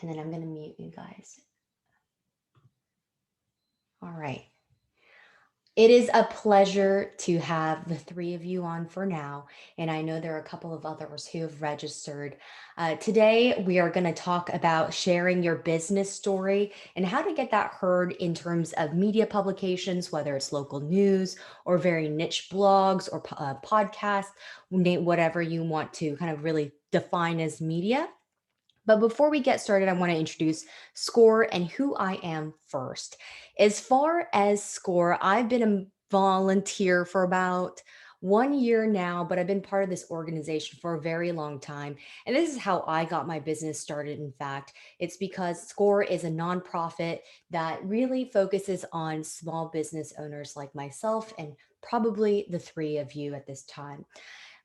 And then I'm going to mute you guys. All right. It is a pleasure to have the three of you on for now. And I know there are a couple of others who have registered. Today, we are going to talk about sharing your business story and how to get that heard in terms of media publications, whether it's local news or very niche blogs or podcasts, whatever you want to kind of really define as media. But before we get started, I want to introduce SCORE and who I am first. As far as SCORE, I've been a volunteer for about 1 year now, but I've been part of this organization for a very long time. And this is how I got my business started. In fact, it's because SCORE is a nonprofit that really focuses on small business owners like myself and probably the three of you at this time.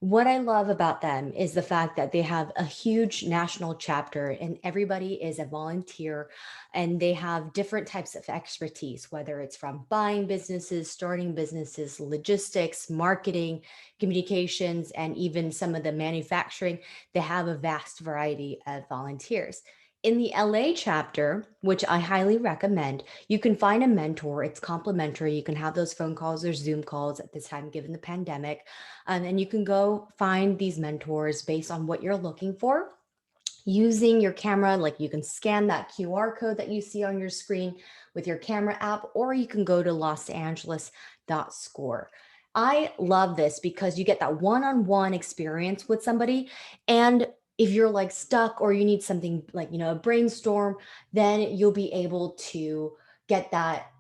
What I love about them is the fact that they have a huge national chapter and everybody is a volunteer and they have different types of expertise, whether it's from buying businesses, starting businesses, logistics, marketing, communications, and even some of the manufacturing. They have a vast variety of volunteers. In the LA chapter, which I highly recommend, you can find a mentor. It's complimentary. You can have those phone calls or Zoom calls at this time, given the pandemic. And you can go find these mentors based on what you're looking for using your camera. Like you can scan that QR code that you see on your screen with your camera app, or you can go to losangeles.score. I love this because you get that one-on-one experience with somebody. And if you're like stuck or you need something like, a brainstorm, then you'll be able to get that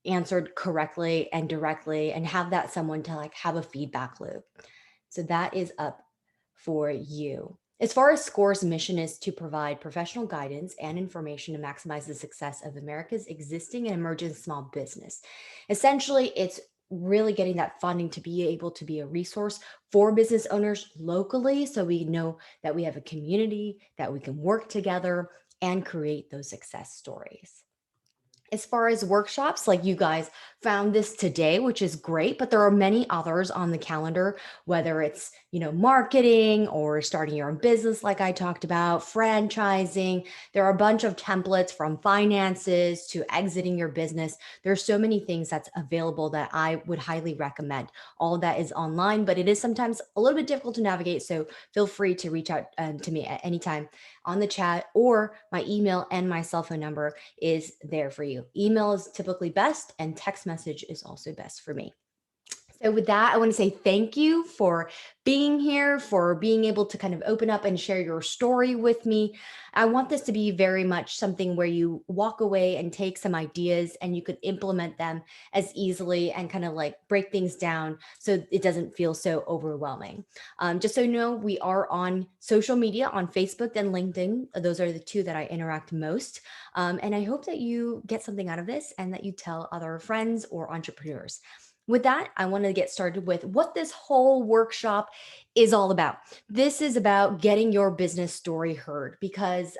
answered correctly and directly and have that someone to like have a feedback loop. So that is up for you. As far as SCORE's mission is to provide professional guidance and information to maximize the success of America's existing and emerging small business. Essentially, it's really getting that funding to be able to be a resource for business owners locally so we know that we have a community that we can work together and create those success stories. As far as workshops, like you guys found this today, which is great, but there are many others on the calendar, whether it's, marketing or starting your own business, like I talked about, franchising. There are a bunch of templates from finances to exiting your business. There's so many things that's available that I would highly recommend. All of that is online, but it is sometimes a little bit difficult to navigate. So feel free to reach out to me at any time on the chat, or my email and my cell phone number is there for you. Email is typically best, and text message is also best for me. So, with that, I want to say thank you for being here, for being able to kind of open up and share your story with me. I want this to be very much something where you walk away and take some ideas and you could implement them as easily and kind of like break things down so it doesn't feel so overwhelming. Just so you know, we are on social media on Facebook and LinkedIn. Those are the two that I interact most. And I hope that you get something out of this and that you tell other friends or entrepreneurs. With that, I want to get started with what this whole workshop is all about. This is about getting your business story heard because,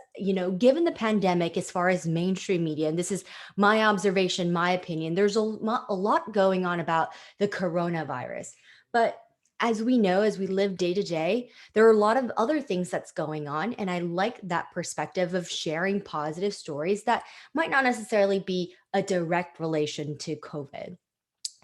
given the pandemic, as far as mainstream media, and this is my observation, my opinion, there's a lot going on about the coronavirus. But as we know, as we live day to day, there are a lot of other things that's going on. And I like that perspective of sharing positive stories that might not necessarily be a direct relation to COVID.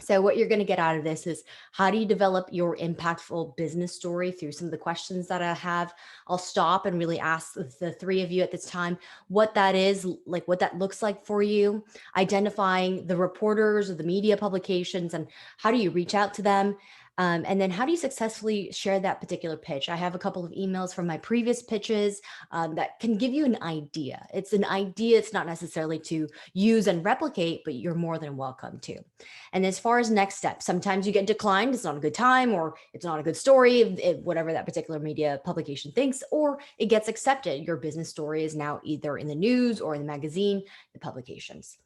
So, what you're going to get out of this is how do you develop your impactful business story through some of the questions that I have. I'll stop and really ask the three of you at this time what that is, like what that looks like for you, identifying the reporters or the media publications, and how do you reach out to them. And then how do you successfully share that particular pitch? I have a couple of emails from my previous pitches that can give you an idea. It's an idea, it's not necessarily to use and replicate, but you're more than welcome to. And as far as next steps, sometimes you get declined, it's not a good time, or it's not a good story, whatever that particular media publication thinks, or it gets accepted. Your business story is now either in the news or in the magazine, the publications.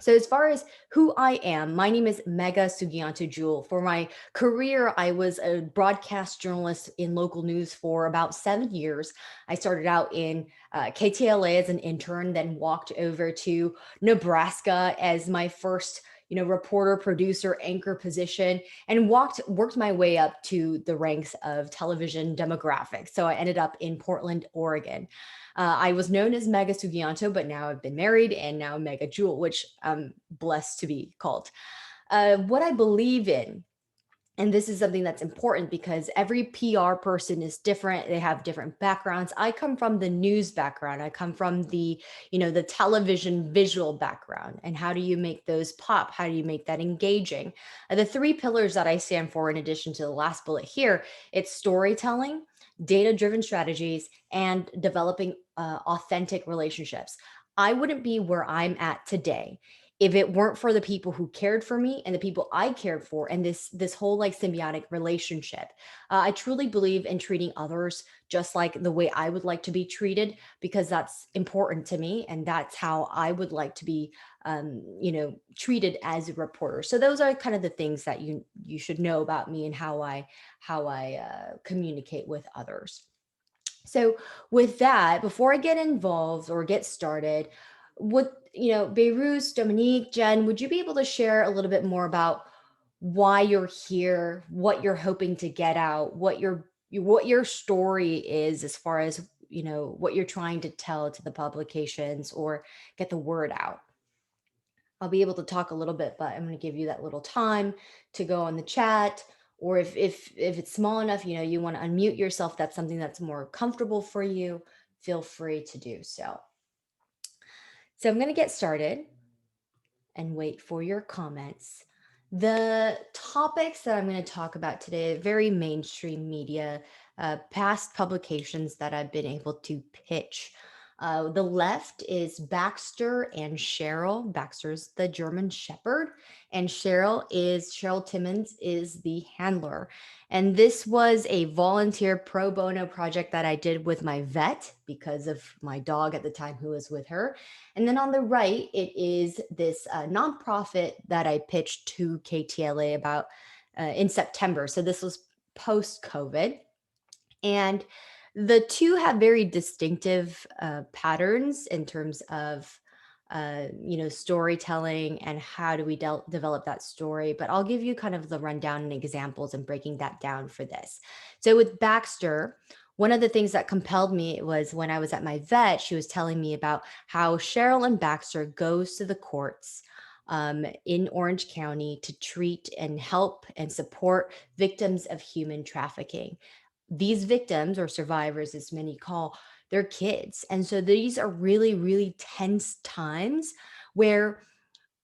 So, as far as who I am, my name is Mega Sugianto Jewel. For my career, I was a broadcast journalist in local news for about 7 years. I started out in KTLA as an intern, then walked over to Nebraska as my first reporter, producer, anchor position, and worked my way up to the ranks of television demographics. So I ended up in Portland, Oregon. I was known as Mega Sugianto, but now I've been married and now Mega Jewel, which I'm blessed to be called. What I believe in, and this is something that's important because every PR person is different. They have different backgrounds. I come from the news background. I come from the television visual background. And how do you make those pop? How do you make that engaging? The three pillars that I stand for, in addition to the last bullet here, it's storytelling, data-driven strategies, and developing authentic relationships. I wouldn't be where I'm at today if it weren't for the people who cared for me and the people I cared for, and this whole like symbiotic relationship. I truly believe in treating others just like the way I would like to be treated, because that's important to me and that's how I would like to be treated as a reporter. So those are kind of the things that you should know about me and how I communicate with others. So with that, before I get involved or get started, Beirut, Dominique, Jen, would you be able to share a little bit more about why you're here, what you're hoping to get out, what your story is, as far as what you're trying to tell to the publications or get the word out? I'll be able to talk a little bit, but I'm going to give you that little time to go on the chat. Or if it's small enough, you want to unmute yourself, that's something that's more comfortable for you, feel free to do so. So I'm going to get started and wait for your comments. The topics that I'm going to talk about today, very mainstream media, past publications that I've been able to pitch. The left is Baxter and Cheryl. Baxter's the German Shepherd, and Cheryl Timmons is the handler. And this was a volunteer pro bono project that I did with my vet because of my dog at the time who was with her. And then on the right, it is this nonprofit that I pitched to KTLA about in September. So this was post COVID. And the two have very distinctive patterns in terms of storytelling and how do we develop that story. But I'll give you kind of the rundown and examples and breaking that down for this. So with Baxter, one of the things that compelled me was when I was at my vet, she was telling me about how Cheryl and Baxter goes to the courts in Orange County to treat and help and support victims of human trafficking. These victims, or survivors as many call, their kids. And so these are really, really tense times where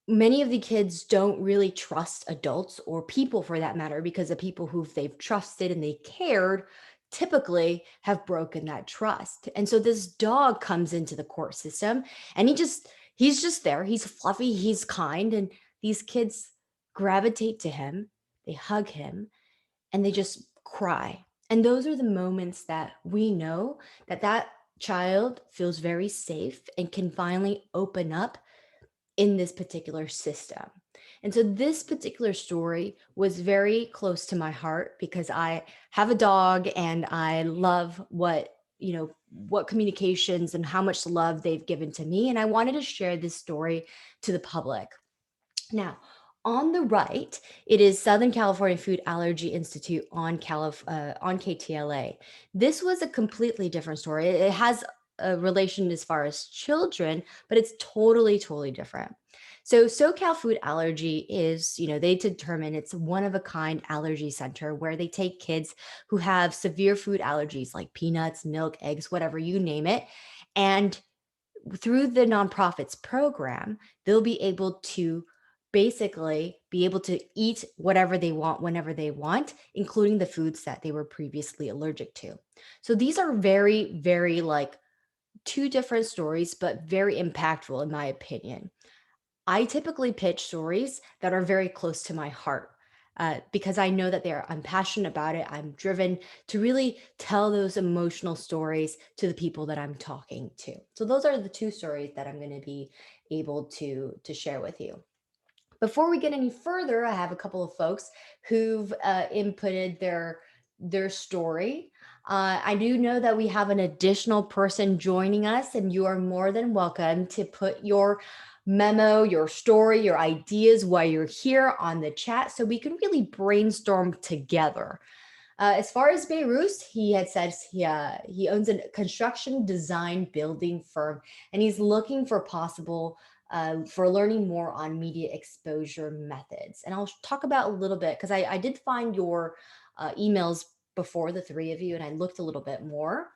many of the kids don't really trust adults or people for that matter, because the people who they've trusted and they cared typically have broken that trust. And so this dog comes into the court system and he's just there. He's fluffy, he's kind, and these kids gravitate to him, they hug him, and they just cry. And those are the moments that we know that that child feels very safe and can finally open up in this particular system. And so this particular story was very close to my heart because I have a dog and I love what communications and how much love they've given to me, and I wanted to share this story to the public. Now, on the right, it is Southern California Food Allergy Institute on KTLA. This was a completely different story. It has a relation as far as children, but it's totally, totally different. So SoCal Food Allergy is, they determine it's one of a kind allergy center where they take kids who have severe food allergies like peanuts, milk, eggs, whatever, you name it. And through the nonprofits program, they'll be able to basically be able to eat whatever they want whenever they want, including the foods that they were previously allergic to. So these are very, very like two different stories, but very impactful in my opinion. I typically pitch stories that are very close to my heart because I know that I'm passionate about it. I'm driven to really tell those emotional stories to the people that I'm talking to. So those are the two stories that I'm going to be able to share with you. Before we get any further, I have a couple of folks who've inputted their story. I do know that we have an additional person joining us, and you are more than welcome to put your memo, your story, your ideas while you're here on the chat so we can really brainstorm together. As far as Beirut, he had said he owns a construction design building firm, and he's looking for possible for learning more on media exposure methods. And I'll talk about a little bit because I did find your emails before the three of you, and I looked a little bit more.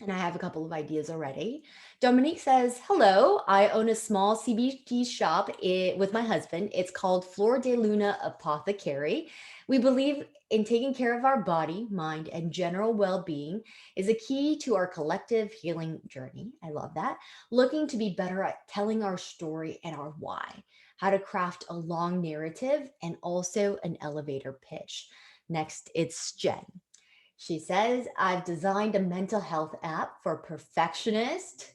And I have a couple of ideas already. Dominique says, "Hello, I own a small CBD shop with my husband. It's called Flor de Luna Apothecary. We believe in taking care of our body, mind, and general well being is a key to our collective healing journey." I love that. Looking to be better at telling our story and our why, how to craft a long narrative and also an elevator pitch. Next, it's Jen. She says, "I've designed a mental health app for perfectionists."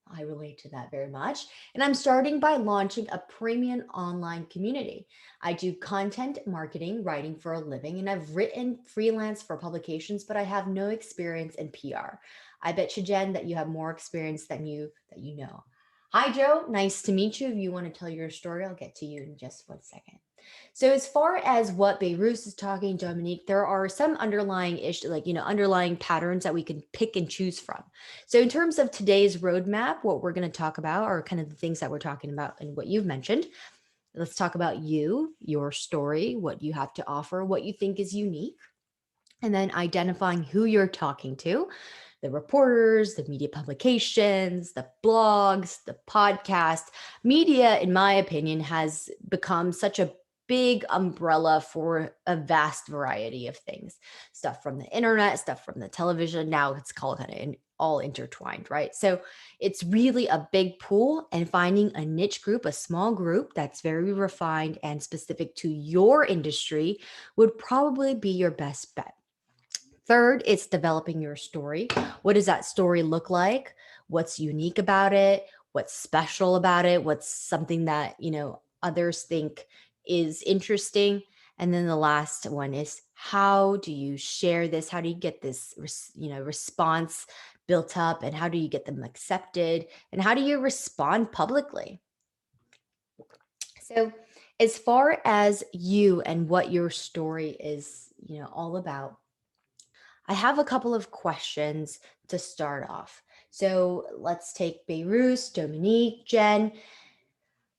I relate to that very much. "And I'm starting by launching a premium online community. I do content marketing, writing for a living, and I've written freelance for publications, but I have no experience in PR. I bet you, Jen, that you have more experience than you know." Hi, Joe. Nice to meet you. If you want to tell your story, I'll get to you in just 1 second. So as far as what Beirut is talking, Dominique, there are some underlying issue, like underlying patterns that we can pick and choose from. So in terms of today's roadmap, what we're going to talk about are kind of the things that we're talking about and what you've mentioned. Let's talk about you, your story, what you have to offer, what you think is unique, and then identifying who you're talking to, the reporters, the media publications, the blogs, the podcast. Media, in my opinion, has become such a big umbrella for a vast variety of things. Stuff from the internet, stuff from the television. Now it's called kind of all intertwined, right? So it's really a big pool, and finding a niche group, a small group that's very refined and specific to your industry would probably be your best bet. Third, it's developing your story. What does that story look like? What's unique about it? What's special about it? What's something that, others think is interesting? And then the last one is, how do you share this? How do you get this, response built up, and how do you get them accepted? And how do you respond publicly? So, as far as you and what your story is, all about, I have a couple of questions to start off. So let's take Beirut, Dominique, Jen.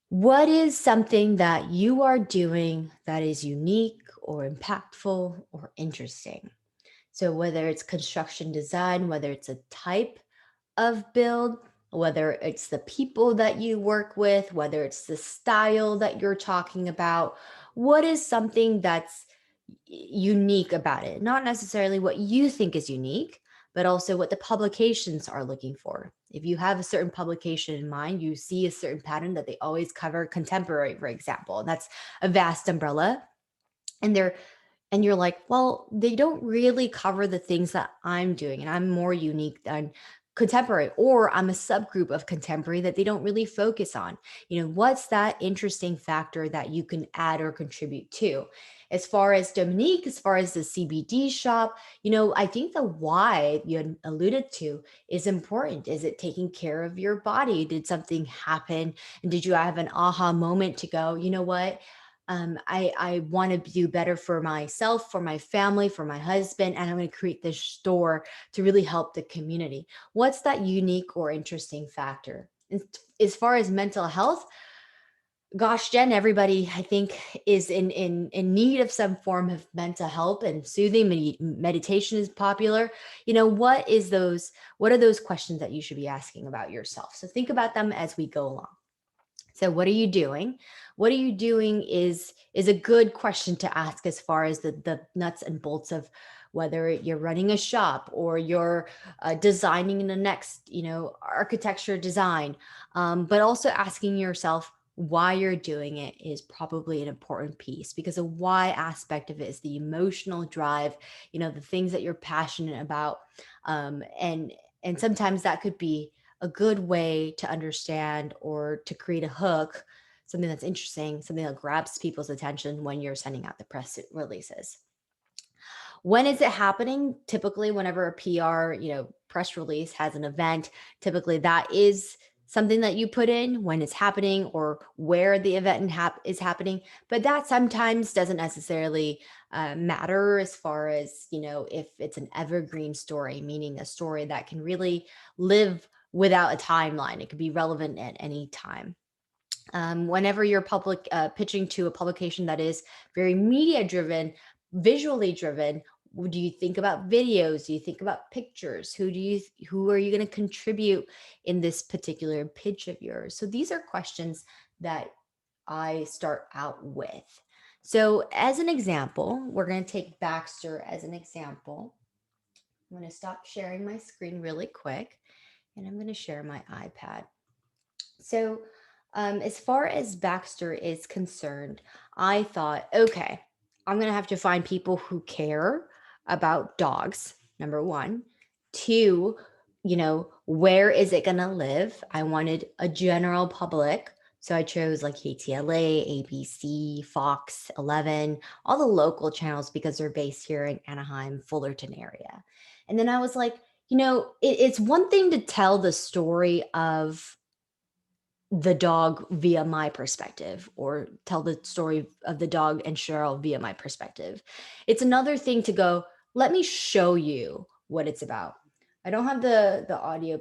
What is something that you are doing that is unique or impactful or interesting? So, whether it's construction design, whether it's a type of build, whether it's the people that you work with, whether it's the style that you're talking about, what is something that's unique about it? Not necessarily what you think is unique, but also what the publications are looking for. If you have a certain publication in mind, you see a certain pattern that they always cover contemporary, for example, and that's a vast umbrella. And you're like, well, they don't really cover the things that I'm doing, and I'm more unique than contemporary, or I'm a subgroup of contemporary that they don't really focus on. What's that interesting factor that you can add or contribute to? As far as Dominique, as far as the CBD shop, I think the why you had alluded to is important. Is it taking care of your body? Did something happen? And did you have an aha moment to go, you know what? I want to do better for myself, for my family, for my husband, and I'm going to create this store to really help the community. What's that unique or interesting factor? And as far as mental health, gosh, Jen, everybody I think is in need of some form of mental help, and soothing meditation is popular. What are those questions that you should be asking about yourself? So think about them as we go along. So what are you doing? What are you doing is a good question to ask as far as the nuts and bolts of whether you're running a shop or you're designing in the next, architecture design. But also asking yourself why you're doing it is probably an important piece, because the why aspect of it is the emotional drive, the things that you're passionate about. And sometimes that could be a good way to understand or to create a hook, something that's interesting, something that grabs people's attention when you're sending out the press releases. When is it happening? Typically, whenever a PR, press release has an event, typically that is something that you put in when it's happening or where the event is happening. But that sometimes doesn't necessarily matter as far as, if it's an evergreen story, meaning a story that can really live without a timeline. It could be relevant at any time. Whenever you're pitching to a publication that is very media driven, visually driven, do you think about videos? Do you think about pictures? Who are you going to contribute in this particular pitch of yours? So these are questions that I start out with. So as an example, we're going to take Baxter as an example. I'm going to stop sharing my screen really quick, and I'm going to share my iPad. So, as far as Baxter is concerned, I thought, okay, I'm going to have to find people who care about dogs, number one. Two, where is it going to live? I wanted a general public. So I chose like KTLA, ABC, Fox 11, all the local channels because they're based here in Anaheim, Fullerton area. And then I was like, it's one thing to tell the story of the dog via my perspective or tell the story of the dog and Cheryl via my perspective. It's another thing to go, let me show you what it's about. I don't have the audio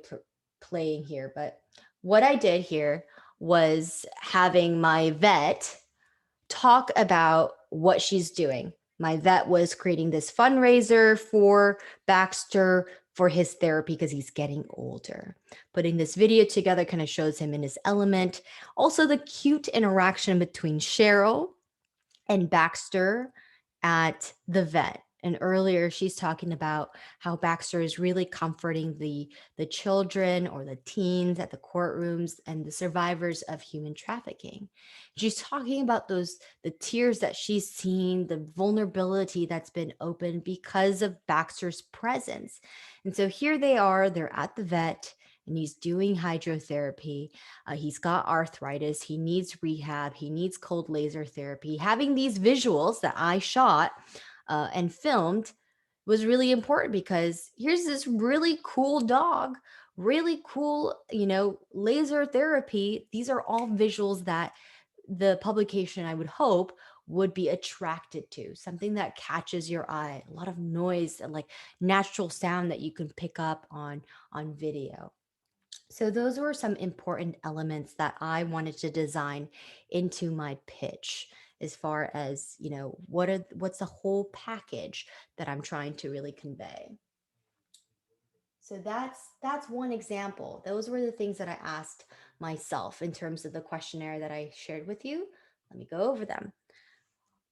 playing here, but what I did here was having my vet talk about what she's doing. My vet was creating this fundraiser for Baxter for his therapy because he's getting older. Putting this video together kind of shows him in his element. Also, the cute interaction between Cheryl and Baxter at the vet. And earlier she's talking about how Baxter is really comforting the children or the teens at the courtrooms and the survivors of human trafficking. She's talking about the tears that she's seen, the vulnerability that's been opened because of Baxter's presence. And so here they are, they're at the vet and he's doing hydrotherapy. He's got arthritis. He needs rehab. He needs cold laser therapy. Having these visuals that I shot and filmed was really important because here's this really cool dog, really cool, laser therapy. These are all visuals that the publication, I would hope, would be attracted to, something that catches your eye, a lot of noise and like natural sound that you can pick up on video. So those were some important elements that I wanted to design into my pitch as far as, what's the whole package that I'm trying to really convey. So that's one example. Those were the things that I asked myself in terms of the questionnaire that I shared with you. Let me go over them.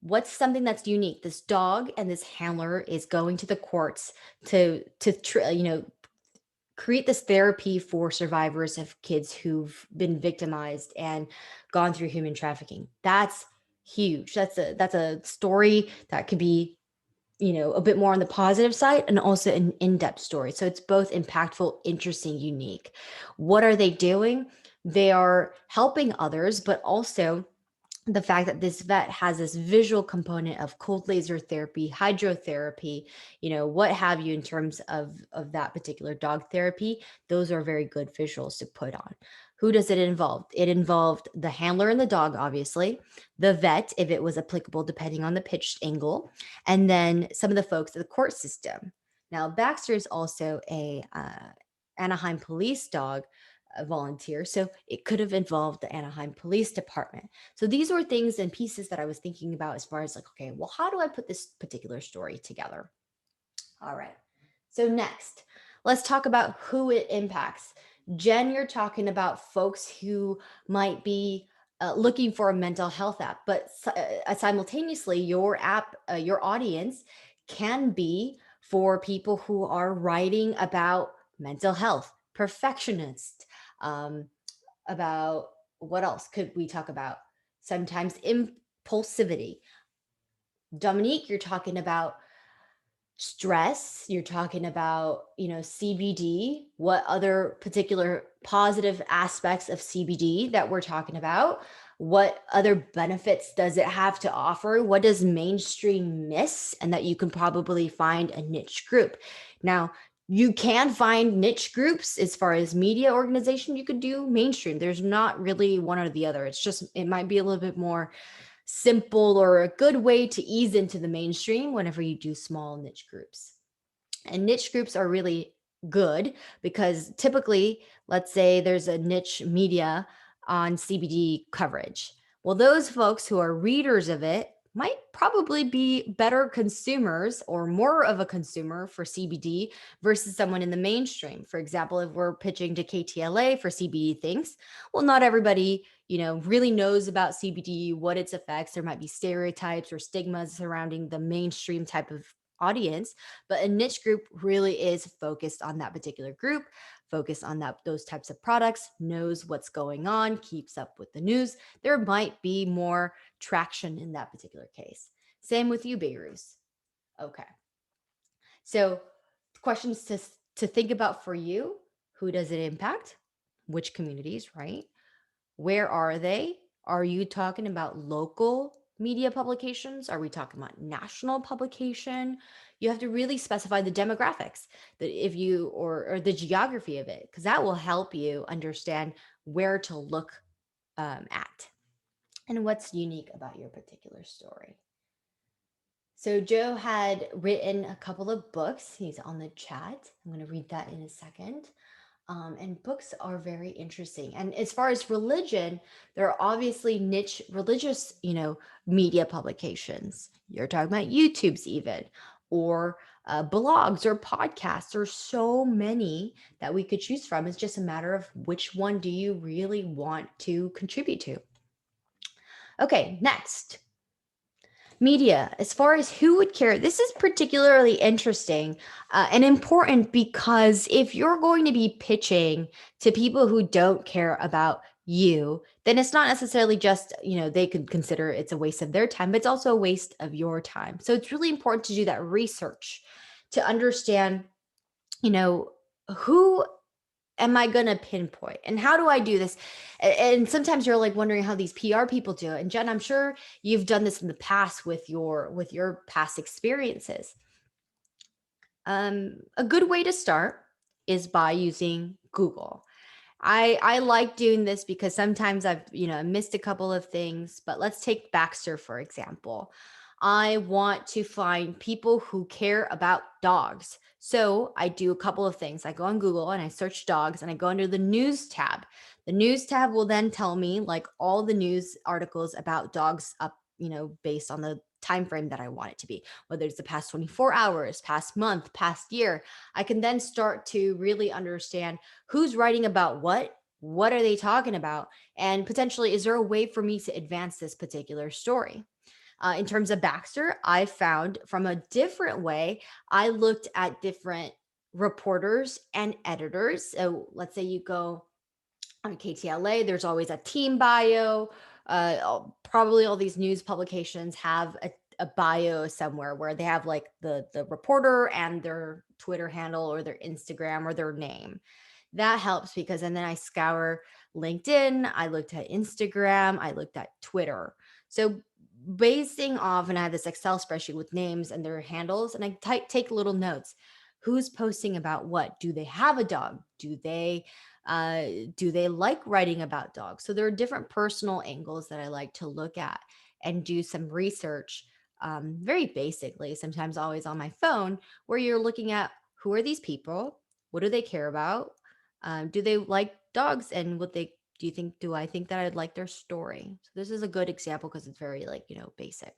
What's something that's unique? This dog and this handler is going to the courts to create this therapy for survivors of kids who've been victimized and gone through human trafficking. That's huge. That's a story that could be, a bit more on the positive side and also an in-depth story. So it's both impactful, interesting, unique. What are they doing? They are helping others, but also the fact that this vet has this visual component of cold laser therapy, hydrotherapy, what have you in terms of that particular dog therapy, those are very good visuals to put on. Who does it involve? It involved the handler and the dog, obviously, the vet, if it was applicable, depending on the pitched angle, and then some of the folks at the court system. Now, Baxter is also a Anaheim police dog volunteer. So it could have involved the Anaheim Police Department. So these were things and pieces that I was thinking about as far as like, okay, well, how do I put this particular story together? All right. So next, let's talk about who it impacts. Jen, you're talking about folks who might be looking for a mental health app, but simultaneously, your app, your audience can be for people who are writing about mental health, perfectionists, um, about what else could we talk about? Sometimes impulsivity. Dominique, you're talking about stress, you're talking about, CBD, what other particular positive aspects of CBD that we're talking about? What other benefits does it have to offer? What does mainstream miss? And that you can probably find a niche group. Now, you can find niche groups as far as media organization. You could do mainstream. There's not really one or the other. It's just, it might be a little bit more simple or a good way to ease into the mainstream whenever you do small niche groups. And niche groups are really good because typically, let's say there's a niche media on CBD coverage. Well, those folks who are readers of it might probably be better consumers or more of a consumer for CBD versus someone in the mainstream. For example, if we're pitching to KTLA for CBD things, well, not everybody, really knows about CBD, what its effects. There might be stereotypes or stigmas surrounding the mainstream type of audience, but a niche group really is focused on that particular group, focused on those types of products, knows what's going on, keeps up with the news. There might be more traction in that particular case. Same with you, Beirut. Okay. So questions to think about for you: who does it impact? Which communities, right? Where are they? Are you talking about local media publications? Are we talking about national publication? You have to really specify the demographics, that if you or the geography of it, because that will help you understand where to look at and what's unique about your particular story. So Joe had written a couple of books. He's on the chat. I'm going to read that in a second. And books are very interesting. And as far as religion, there are obviously niche religious, media publications. You're talking about YouTube's even, or blogs or podcasts. There's so many that we could choose from. It's just a matter of which one do you really want to contribute to. Okay, next. Media, as far as who would care, this is particularly interesting and important because if you're going to be pitching to people who don't care about you, then it's not necessarily just, they could consider it's a waste of their time, but it's also a waste of your time. So it's really important to do that research to understand, you know, who am I going to pinpoint? And how do I do this? And sometimes you're like wondering how these PR people do it. And Jen, I'm sure you've done this in the past with your past experiences. A good way to start is by using Google. I like doing this because sometimes I've, missed a couple of things, but let's take Baxter for example. I want to find people who care about dogs. So I do a couple of things. I go on Google and I search dogs and I go under the news tab. The news tab will then tell me like all the news articles about dogs up, based on the time frame that I want it to be, whether it's the past 24 hours, past month, past year. I can then start to really understand who's writing about what are they talking about, and potentially is there a way for me to advance this particular story. In terms of Baxter, I found from a different way. I looked at different reporters and editors. So let's say you go on KTLA, there's always a team bio. Probably all these news publications have a bio somewhere where they have like the reporter and their Twitter handle or their Instagram or their name. That helps because and then I scour LinkedIn, I looked at Instagram, I looked at Twitter. So basing off, and I have this Excel spreadsheet with names and their handles, and I take little notes. Who's posting about what? Do they have a dog? Do they like writing about dogs? So there are different personal angles that I like to look at and do some research, very basically, sometimes always on my phone, where you're looking at who are these people? What do they care about? Do they like dogs? And what they do I think that I'd like their story? So this is a good example because it's very like, basic.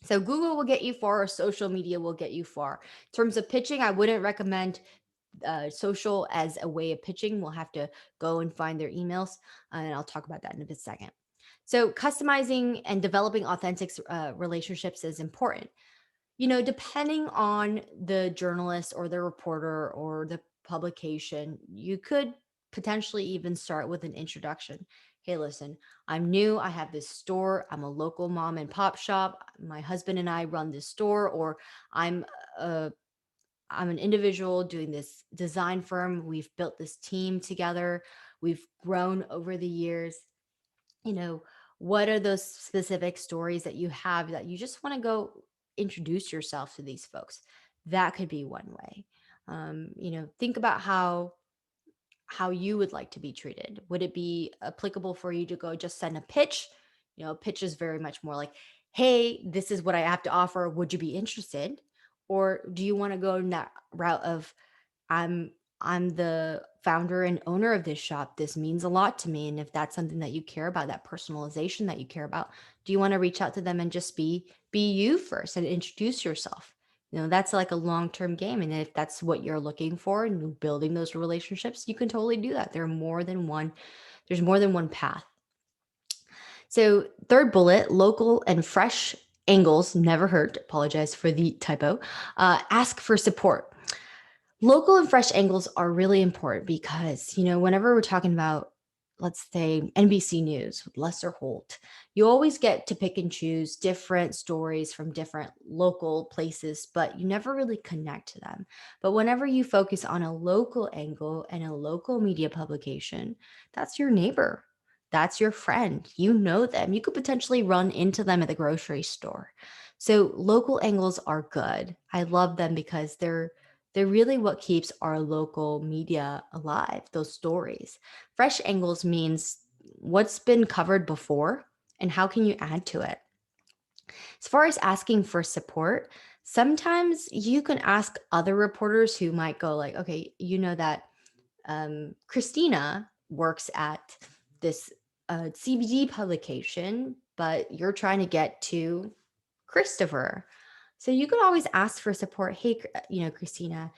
So Google will get you far, or social media will get you far. In terms of pitching, I wouldn't recommend social as a way of pitching. We'll have to go and find their emails, and I'll talk about that in a second. So, customizing and developing authentic relationships is important. Depending on the journalist or the reporter or the publication, you could potentially even start with an introduction. Hey, listen, I'm new. I have this store. I'm a local mom and pop shop. My husband and I run this store, or I'm a I'm an individual doing this design firm. We've built this team together. We've grown over the years. You know, What are those specific stories that you have that you just want to go introduce yourself to these folks? That could be one way. Think about how you would like to be treated. Would it be applicable for you to go just send a pitch? Pitch is very much more like, hey, this is what I have to offer. Would you be interested? Or do you want to go in that route of, I'm I'm the founder and owner of this shop. This means a lot to me. And if that's something that you care about, that personalization that you care about, do you want to reach out to them and just be you first and introduce yourself? That's like a long-term game. And if that's what you're looking for and you're building those relationships, you can totally do that. There's more than one path. So, third bullet, local and fresh angles never hurt. Apologize for the typo. Ask for support. Local and fresh angles are really important because, whenever we're talking about, let's say, NBC News with Lester Holt, you always get to pick and choose different stories from different local places, but you never really connect to them. But whenever you focus on a local angle and a local media publication, that's your neighbor. That's your friend. You know them. You could potentially run into them at the grocery store. So local angles are good. I love them because they're really what keeps our local media alive, those stories. Fresh angles means what's been covered before and how can you add to it. As far as asking for support, sometimes you can ask other reporters who might go like, okay, you know that Christina works at this CBD publication, but you're trying to get to Christopher. So you could always ask for support. Hey, Christina,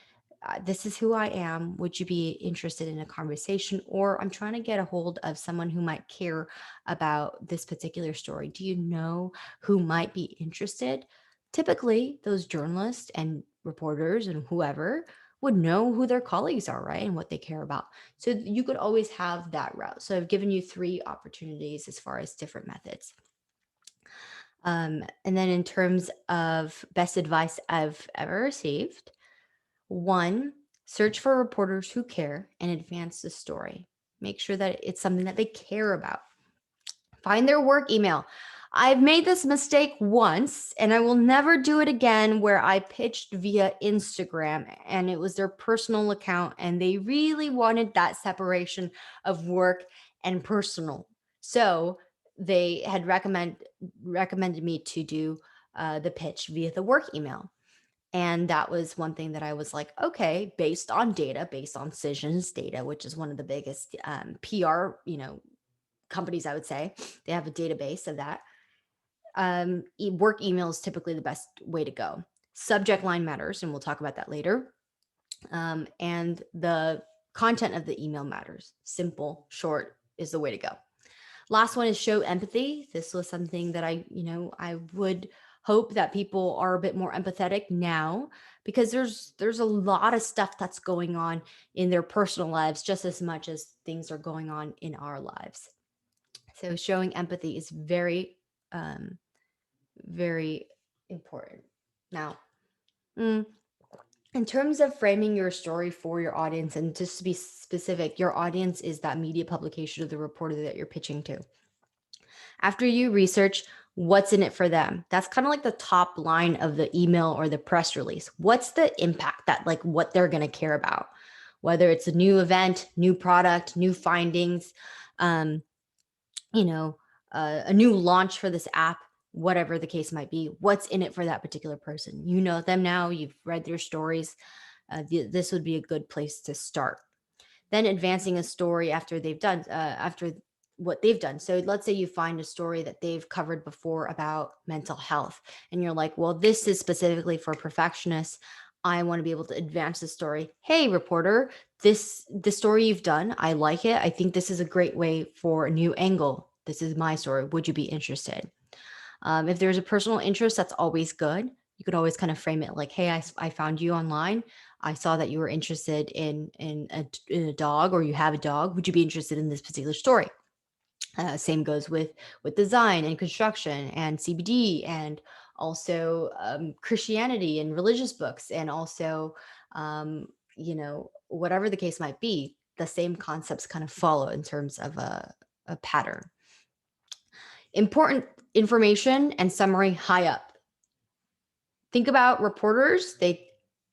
this is who I am. Would you be interested in a conversation? Or I'm trying to get a hold of someone who might care about this particular story. Do you know who might be interested? Typically, those journalists and reporters and whoever would know who their colleagues are, right? And what they care about. So you could always have that route. So I've given you three opportunities as far as different methods. And then in terms of best advice I've ever received, one, search for reporters who care and advance the story. Make sure that it's something that they care about. Find their work email. I've made this mistake once and I will never do it again where I pitched via Instagram and it was their personal account and they really wanted that separation of work and personal. So they had recommended me to do the pitch via the work email. And that was one thing that I was like, okay, based on data, based on Cisions data, which is one of the biggest PR, companies, I would say. They have a database of that. Work email is typically the best way to go. Subject line matters, and we'll talk about that later. And the content of the email matters. Simple, short is the way to go. Last one is show empathy. This was something that I would hope that people are a bit more empathetic now because there's a lot of stuff that's going on in their personal lives just as much as things are going on in our lives. So showing empathy is very, um, very important. Now, mm, in terms of framing your story for your audience, and just to be specific, your audience is that media publication of the reporter that you're pitching to. After you research what's in it for them, that's kind of like the top line of the email or the press release. What's the impact that, like, what they're going to care about? Whether it's a new event, new product, new findings, um, you know, a new launch for this app, whatever the case might be, what's in it for that particular person? You know them now, you've read their stories. This would be a good place to start. Then advancing a story after what they've done. So let's say you find a story that they've covered before about mental health, and you're like, well, this is specifically for perfectionists. I want to be able to advance the story. Hey, reporter, the story you've done, I like it. I think this is a great way for a new angle. This is my story. Would you be interested? If there's a personal interest, that's always good. You could always kind of frame it like, "Hey, I found you online. I saw that you were interested in a dog, or you have a dog. Would you be interested in this particular story?" Same goes with design and construction and CBD and also Christianity and religious books and also whatever the case might be. The same concepts kind of follow in terms of a pattern. Important information and summary high up. Think about reporters.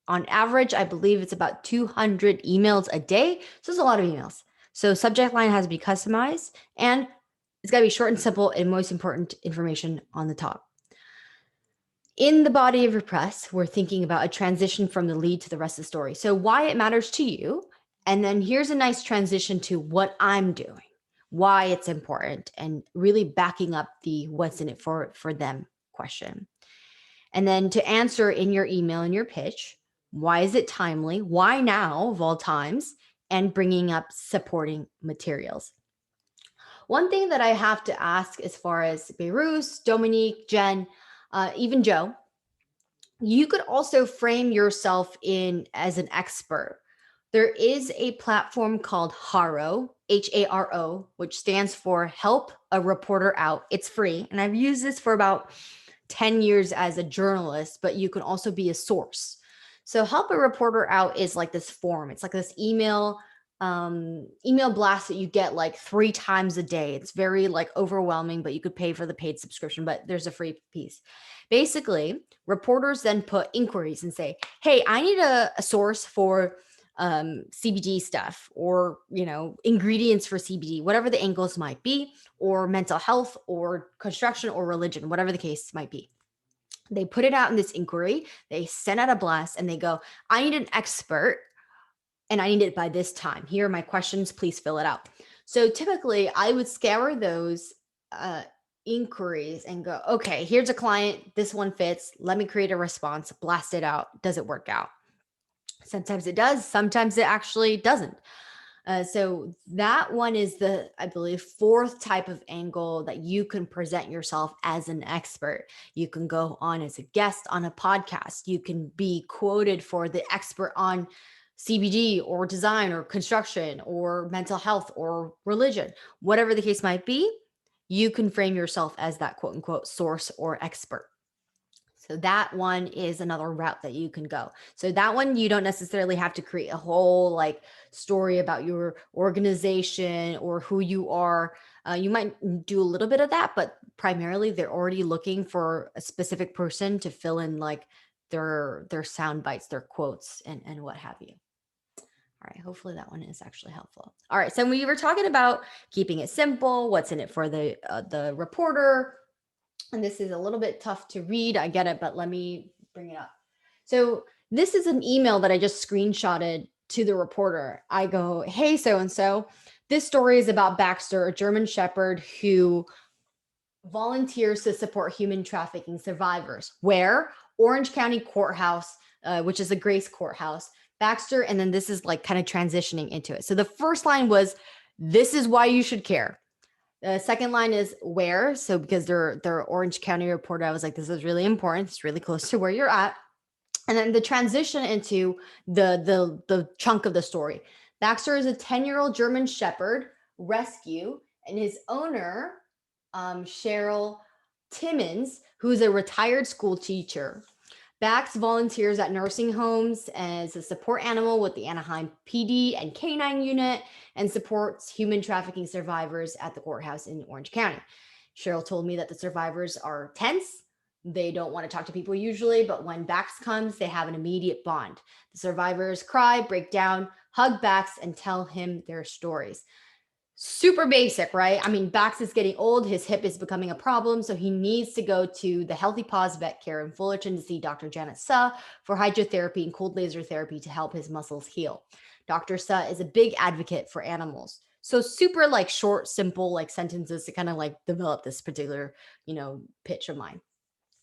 On average, I believe it's about 200 emails a day. So it's a lot of emails. So subject line has to be customized, and it's got to be short and simple, and most important information on the top. In the body of your press, we're thinking about a transition from the lead to the rest of the story. So why it matters to you. And then here's a nice transition to what I'm doing, why it's important, and really backing up the what's in it for them question. And then to answer in your email and your pitch, why is it timely? Why now of all times? And bringing up supporting materials. One thing that I have to ask as far as Beirut, Dominique, Jen, even Joe, you could also frame yourself in as an expert. There is a platform called Haro, Haro, which stands for Help a Reporter Out. It's free. And I've used this for about 10 years as a journalist, but you can also be a source. So Help a Reporter Out is like this form. It's like this email blast that you get like 3 times a day. It's very like overwhelming, but you could pay for the paid subscription, but there's a free piece. Basically, reporters then put inquiries and say, hey, I need a source for CBD stuff, or ingredients for CBD, whatever the angles might be, or mental health or construction or religion, whatever the case might be. They put it out in this inquiry, they send out a blast, and they go, I need an expert and I need it by this time. Here are my questions, please fill it out. So typically I would scour those inquiries and go, okay, here's a client, this one fits, let me create a response, blast it out. Does it work out? Sometimes it does, sometimes it actually doesn't. So that one is the, I believe, 4th type of angle that you can present yourself as an expert. You can go on as a guest on a podcast. You can be quoted for the expert on CBD or design or construction or mental health or religion, whatever the case might be. You can frame yourself as that quote unquote source or expert. So that one is another route that you can go. So that one, you don't necessarily have to create a whole like story about your organization or who you are. You might do a little bit of that, but primarily they're already looking for a specific person to fill in like their sound bites, their quotes, and what have you. All right, hopefully that one is actually helpful. All right, so we were talking about keeping it simple, what's in it for the reporter, and this is a little bit tough to read. I get it, but let me bring it up. So this is an email that I just screenshotted to the reporter. I go, hey, so-and-so, this story is about Baxter, a German Shepherd who volunteers to support human trafficking survivors. Where? Orange County Courthouse, which is a Grace Courthouse. Baxter, and then this is like kind of transitioning into it. So the first line was, this is why you should care. The second line is where. So because they're Orange County reporter, I was like, this is really important. It's really close to where you're at. And then the transition into the chunk of the story. Baxter is a 10-year-old German Shepherd rescue, and his owner, Cheryl Timmons, who's a retired school teacher. Bax volunteers at nursing homes as a support animal with the Anaheim PD and K9 unit, and supports human trafficking survivors at the courthouse in Orange County. Cheryl told me that the survivors are tense. They don't want to talk to people usually, but when Bax comes, they have an immediate bond. The survivors cry, break down, hug Bax, and tell him their stories. Super basic, right? I mean, Bax is getting old. His hip is becoming a problem. So he needs to go to the Healthy Paws Vet Care in Fullerton to see Dr. Janet Suh for hydrotherapy and cold laser therapy to help his muscles heal. Dr. Suh is a big advocate for animals. So super like short, simple like sentences to kind of like develop this particular, pitch of mine.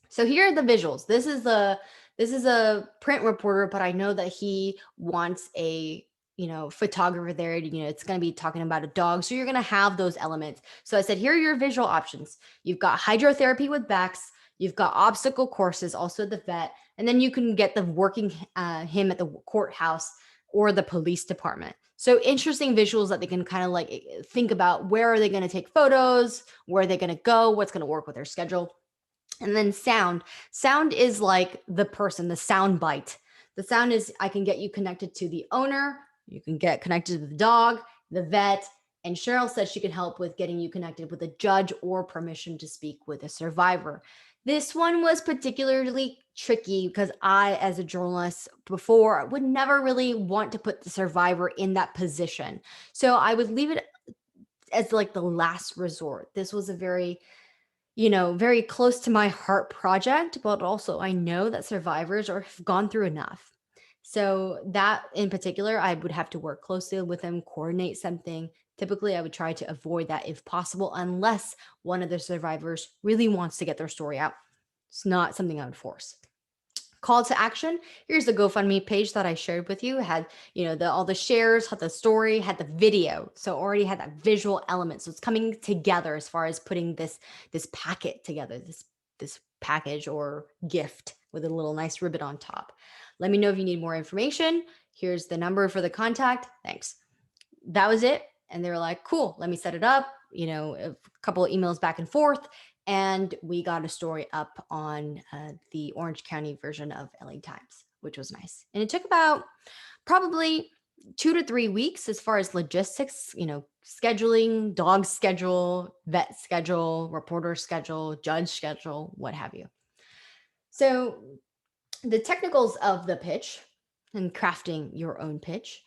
So here are the visuals. This is a print reporter, but I know that he wants a photographer there. It's going to be talking about a dog. So you're going to have those elements. So I said, here are your visual options. You've got hydrotherapy with Bax. You've got obstacle courses, also at the vet. And then you can get the working him at the courthouse or the police department. So interesting visuals that they can kind of like think about. Where are they going to take photos? Where are they going to go? What's going to work with their schedule? And then sound. Sound is like the person, the sound bite. The sound is, I can get you connected to the owner. You can get connected to the dog, the vet, And Cheryl said she can help with getting you connected with a judge or permission to speak with a survivor. This one was particularly tricky because I, as a journalist before, would never really want to put the survivor in that position. So I would leave it as like the last resort. This was a very, very close to my heart project, but also I know that survivors have gone through enough. So that in particular, I would have to work closely with them, coordinate something. Typically, I would try to avoid that if possible, unless one of the survivors really wants to get their story out. It's not something I would force. Call to action. Here's the GoFundMe page that I shared with you. It had, all the shares, had the story, had the video. So already had that visual element. So it's coming together as far as putting this packet together, this package or gift with a little nice ribbon on top. Let me know if you need more information. Here's the number for the contact. Thanks. That was it. And they were like, cool, let me set it up, a couple of emails back and forth. And we got a story up on the Orange County version of LA Times, which was nice. And it took about probably 2 to 3 weeks as far as logistics, scheduling, dog schedule, vet schedule, reporter schedule, judge schedule, what have you. So the technicals of the pitch and crafting your own pitch.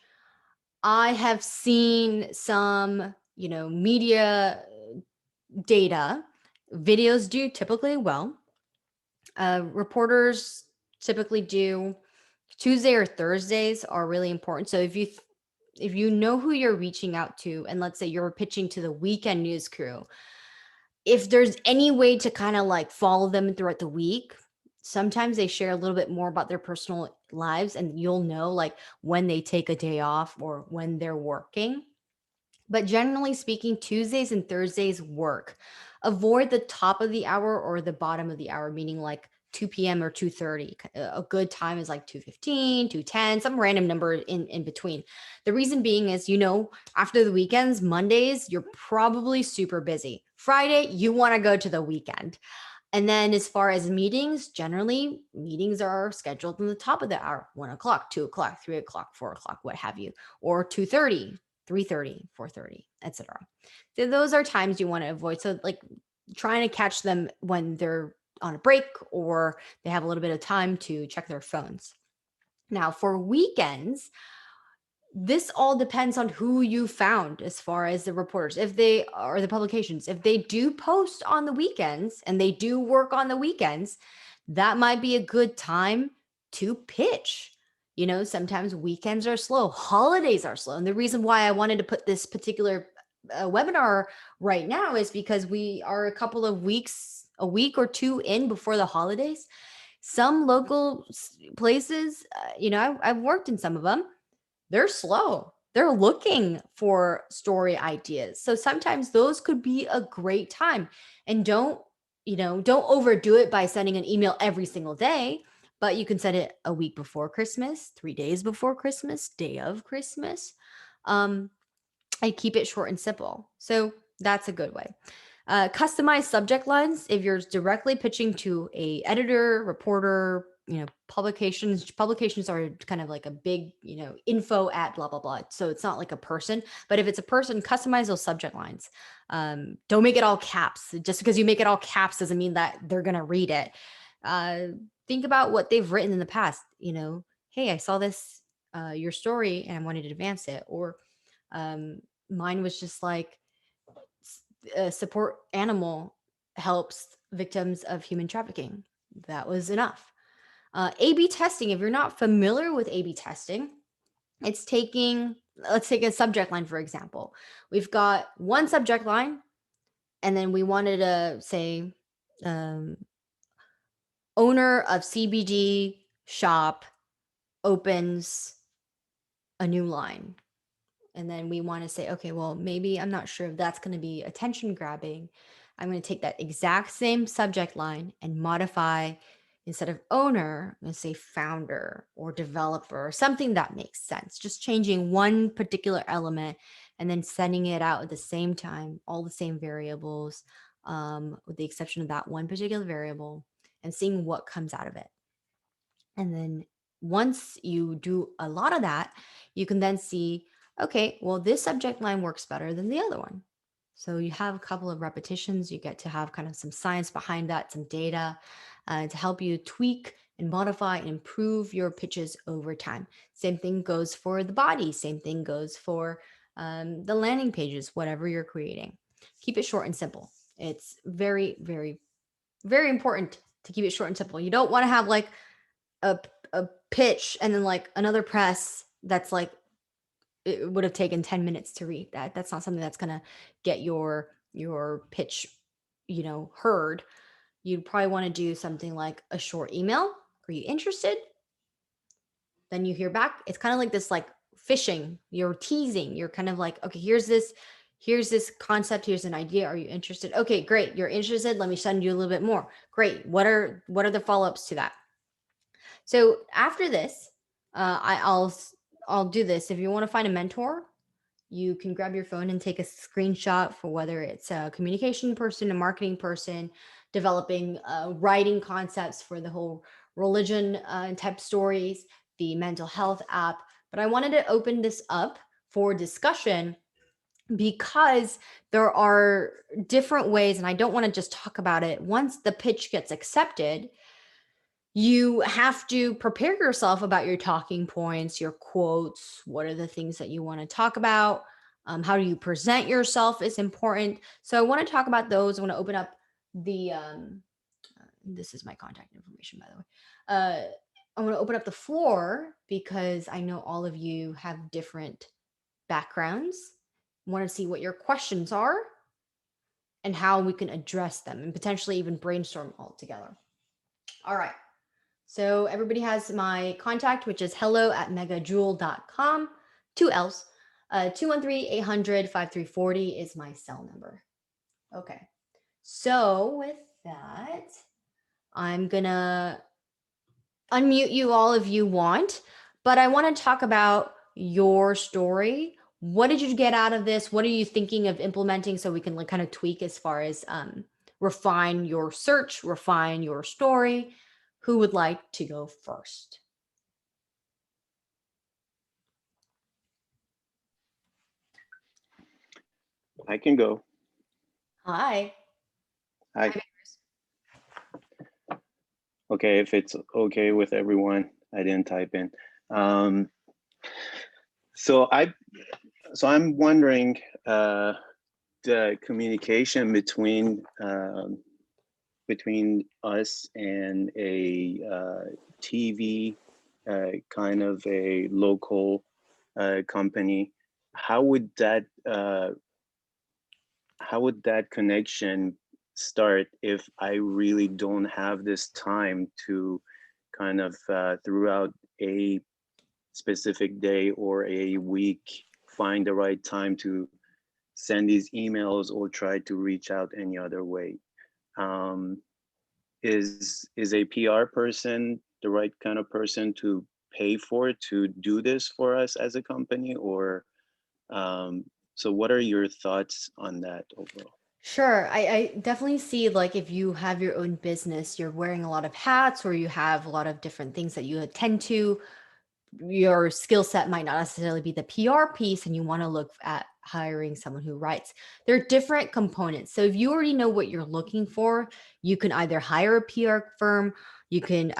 I have seen some, media data. Videos do typically well. Reporters typically do Tuesday or Thursdays are really important. So if you know who you're reaching out to, and let's say you're pitching to the weekend news crew, if there's any way to kind of like follow them throughout the week, sometimes they share a little bit more about their personal lives, and you'll know like when they take a day off or when they're working. But generally speaking, Tuesdays and Thursdays work. Avoid the top of the hour or the bottom of the hour, meaning like 2 p.m. or 2:30. A good time is like 2:15, 2:10, some random number in between. The reason being is, after the weekends, Mondays, you're probably super busy. Friday, you want to go to the weekend. And then as far as meetings, generally meetings are scheduled in the top of the hour, 1 o'clock, 2 o'clock, 3 o'clock, 4 o'clock, what have you, or 2:30, 3:30, 4:30, etc. So those are times you want to avoid. So like trying to catch them when they're on a break or they have a little bit of time to check their phones. Now for weekends, this all depends on who you found as far as the reporters, if they are the publications. If they do post on the weekends and they do work on the weekends, that might be a good time to pitch. Sometimes weekends are slow, holidays are slow. And the reason why I wanted to put this particular webinar right now is because we are a couple of weeks, a week or two in before the holidays. Some local places, I've worked in some of them, they're slow. They're looking for story ideas. So sometimes those could be a great time. And don't overdo it by sending an email every single day, but you can send it a week before Christmas, 3 days before Christmas, day of Christmas. I keep it short and simple. So that's a good way. Customized subject lines. If you're directly pitching to a editor, reporter, publications are kind of like a big, info at blah, blah, blah. So it's not like a person, but if it's a person, customize those subject lines. Don't make it all caps. Just because you make it all caps doesn't mean that they're going to read it. Think about what they've written in the past. Hey, I saw this, your story and I wanted to advance it. Or mine was just like, support animal helps victims of human trafficking. That was enough. A/B testing. If you're not familiar with A/B testing, let's take a subject line, for example. We've got one subject line, and then we wanted to say, owner of CBD shop opens a new line. And then we want to say, okay, well, maybe I'm not sure if that's going to be attention grabbing. I'm going to take that exact same subject line and modify, instead of owner, I'm going to say founder or developer, or something that makes sense. Just changing one particular element and then sending it out at the same time, all the same variables, with the exception of that one particular variable, and seeing what comes out of it. And then once you do a lot of that, you can then see, Okay, well, this subject line works better than the other one. So you have a couple of repetitions. You get to have kind of some science behind that, some data to help you tweak and modify and improve your pitches over time. Same thing goes for the body, same thing goes for the landing pages, whatever you're creating. Keep it short and simple. It's very, very, very important to keep it short and simple. You don't want to have like a, a pitch and then like another press that's like it would have taken 10 minutes to read that. That's not something that's going to get your pitch, heard. You'd probably want to do something like a short email. Are you interested? Then you hear back. It's kind of like this like fishing. You're teasing. You're kind of like, okay, here's this concept, here's an idea. Are you interested? Okay, great. You're interested. Let me send you a little bit more. Great. What are the follow-ups to that? So after this, I'll do this. If you want to find a mentor, you can grab your phone and take a screenshot for whether it's a communication person, a marketing person, developing writing concepts for the whole religion type stories, the mental health app. But I wanted to open this up for discussion because there are different ways, and I don't want to just talk about it. Once the pitch gets accepted, you have to prepare yourself about your talking points, your quotes. What are the things that you want to talk about? How do you present yourself is important. So I want to talk about those. I want to open up the. This is my contact information, by the way. I want to open up the floor because I know all of you have different backgrounds. Want to see what your questions are and how we can address them and potentially even brainstorm all together. All right. So everybody has my contact, which is hello@megajewel.com, two L's. 213-800-5340 is my cell number. Okay. So with that, I'm going to unmute you all if you want, but I want to talk about your story. What did you get out of this? What are you thinking of implementing so we can like kind of tweak as far as refine your search, refine your story? Who would like to go first? I can go. Hi. Hi. Okay, if it's okay with everyone, I didn't type in. So I'm wondering the communication between us and a TV kind of a local company. How would that connection start if I really don't have this time to kind of throughout a specific day or a week find the right time to send these emails or try to reach out any other way? Um, is a PR person the right kind of person to pay for to do this for us as a company, or so what are your thoughts on that overall? Sure. I definitely see like if you have your own business, you're wearing a lot of hats or you have a lot of different things that you attend to. Your skill set might not necessarily be the PR piece and you want to look at hiring someone who writes. There are different components. So if you already know what you're looking for, you can either hire a PR firm, you can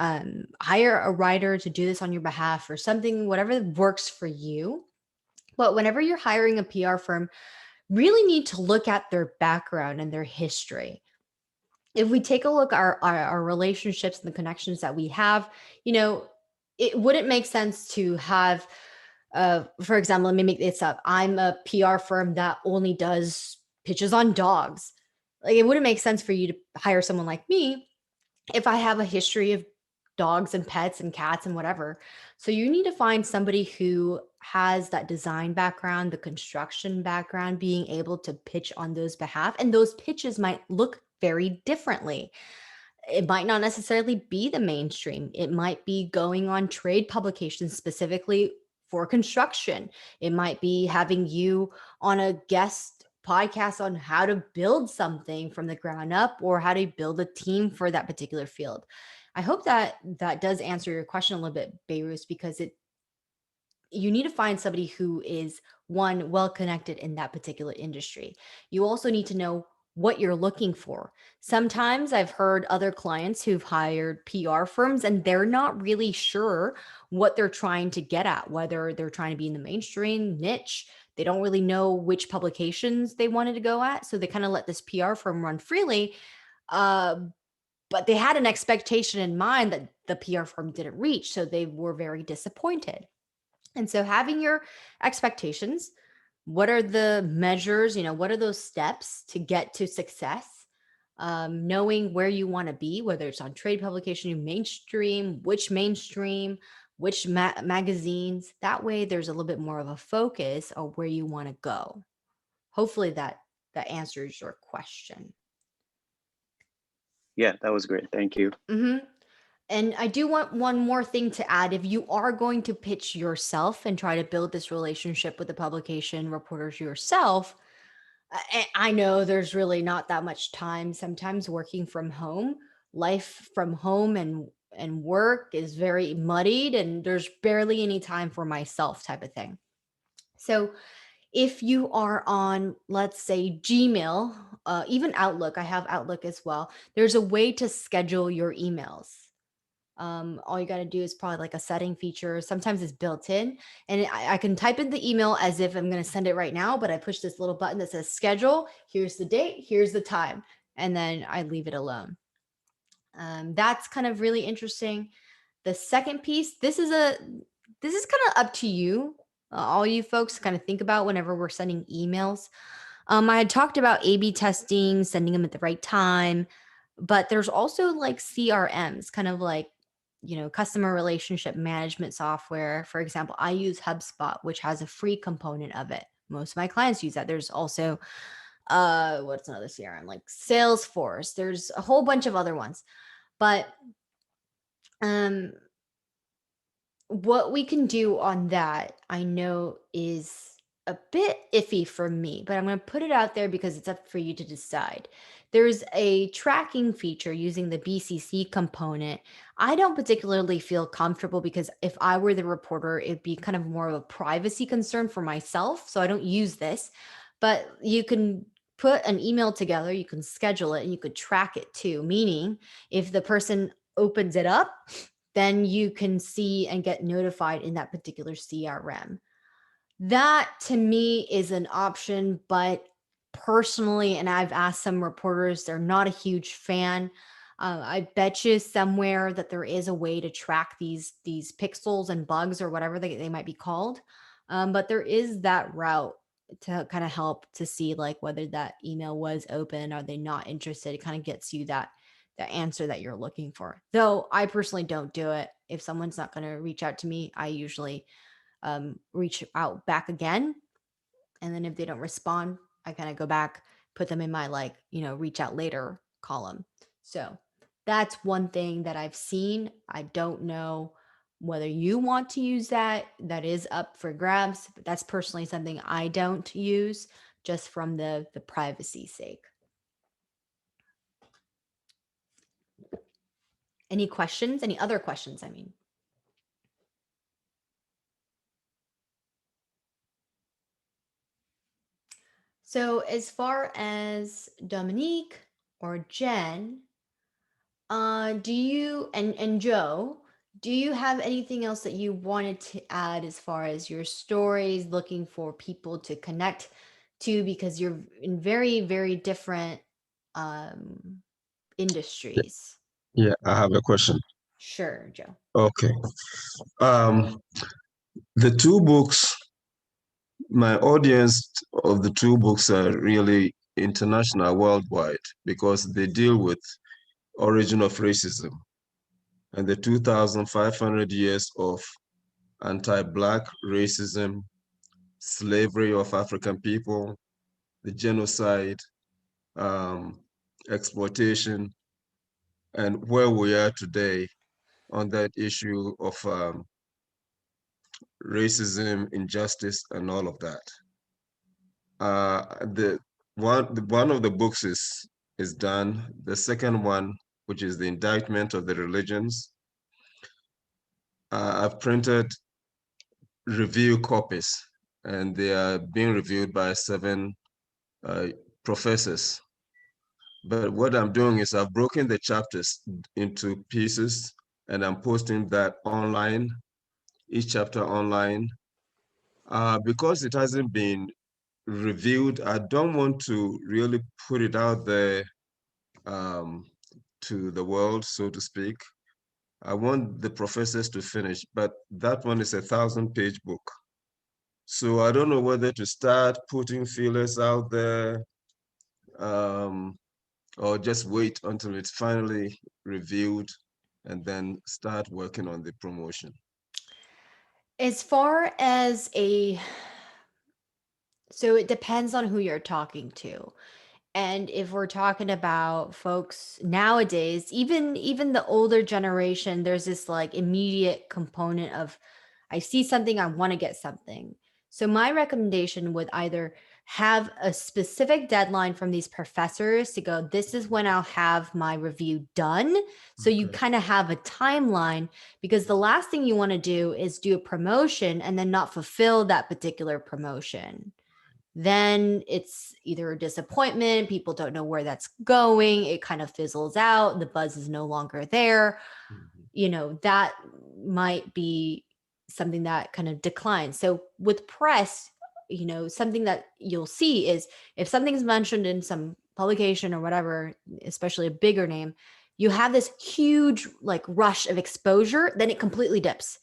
hire a writer to do this on your behalf or something, whatever works for you. But whenever you're hiring a PR firm, really need to look at their background and their history. If we take a look at our relationships and the connections that we have, you know, it wouldn't make sense to have, for example, let me make this up. I'm a PR firm that only does pitches on dogs. Like it wouldn't make sense for you to hire someone like me if I have a history of dogs and pets and cats and whatever. So you need to find somebody who has that design background, the construction background, being able to pitch on those behalf. And those pitches might look very differently. It might not necessarily be the mainstream. It might be going on trade publications specifically for construction. It might be having you on a guest podcast on how to build something from the ground up or how to build a team for that particular field. I hope that that does answer your question a little bit, Beirut, because you need to find somebody who is, one, well connected in that particular industry. You also need to know what you're looking for. Sometimes I've heard other clients who've hired PR firms and they're not really sure what they're trying to get at, whether they're trying to be in the mainstream niche. They don't really know which publications they wanted to go at. So they kind of let this PR firm run freely. Uh, but they had an expectation in mind that the PR firm didn't reach. So they were very disappointed. And so having your expectations, what are the measures, what are those steps to get to success? Knowing where you want to be, whether it's on trade publication, mainstream, which magazines. That way there's a little bit more of a focus of where you want to go. Hopefully that answers your question. Yeah, that was great. Thank you. Mhm. And I do want one more thing to add. If you are going to pitch yourself and try to build this relationship with the publication reporters yourself, I know there's really not that much time. Sometimes working from home, life from home and work is very muddied, and there's barely any time for myself type of thing. So if you are on, let's say, Gmail, even Outlook, I have Outlook as well. There's a way to schedule your emails. All you got to do is probably like a setting feature. Sometimes it's built in, and I can type in the email as if I'm going to send it right now, but I push this little button that says schedule. Here's the date, here's the time, and then I leave it alone. That's kind of really interesting. The second piece, this is kind of up to you, all you folks, to kind of think about whenever we're sending emails. I had talked about A/B testing, sending them at the right time, but there's also like CRMs, kind of like, customer relationship management software. For example, I use HubSpot, which has a free component of it. Most of my clients use that. There's also what's another CRM, like Salesforce. There's a whole bunch of other ones. But um what we can do on that, I know, is a bit iffy for me, but I'm going to put it out there because it's up for you to decide. There's a tracking feature using the BCC component. I don't particularly feel comfortable because if I were the reporter, it'd be kind of more of a privacy concern for myself. So I don't use this, but you can put an email together, you can schedule it, and you could track it too. Meaning, if the person opens it up, then you can see and get notified in that particular CRM. That to me is an option, but personally, and I've asked some reporters, they're not a huge fan. I bet you somewhere that there is a way to track these pixels and bugs or whatever they might be called. But there is that route to kind of help to see like whether that email was open. Are they not interested? It kind of gets you that answer that you're looking for. Though I personally don't do it. If someone's not going to reach out to me, I usually reach out back again. And then if they don't respond, I kind of go back, put them in my like, reach out later column. So that's one thing that I've seen. I don't know whether you want to use that. That is up for grabs, but that's personally something I don't use just from the privacy sake. Any questions? Any other questions? I mean. So as far as Dominique or Jen, do you and Joe, do you have anything else that you wanted to add as far as your stories, looking for people to connect to because you're in very, very different um industries? Yeah, I have a question. Sure, Joe. Okay. Um, the two books, my audience of the two books are really international, worldwide, because they deal with origin of racism and the 2,500 years of anti-Black racism, slavery of African people, the genocide, um, exploitation, and where we are today on that issue of racism, injustice, and all of that. One of the books is done. The second one, which is the indictment of the religions, I've printed review copies, and they are being reviewed by 7 professors. But what I'm doing is I've broken the chapters into pieces, and I'm posting that online, each chapter online. Because it hasn't been reviewed, I don't want to really put it out there um, to the world, so to speak. I want the professors to finish, but that one is a 1,000-page book. So I don't know whether to start putting feelers out there, um, or just wait until it's finally reviewed and then start working on the promotion. As far as so it depends on who you're talking to. And if we're talking about folks nowadays, even the older generation, there's this like immediate component of I see something, I want to get something. So my recommendation would either have a specific deadline from these professors to go, this is when I'll have my review done. So you Okay. kind of have a timeline, because the last thing you want to do is do a promotion and then not fulfill that particular promotion. Then it's either a disappointment, people don't know where that's going, it kind of fizzles out, the buzz is no longer there. Mhm. That might be something that kind of declines. So with press, something that you'll see is if something's mentioned in some publication or whatever, especially a bigger name, you have this huge like rush of exposure, then it completely dips.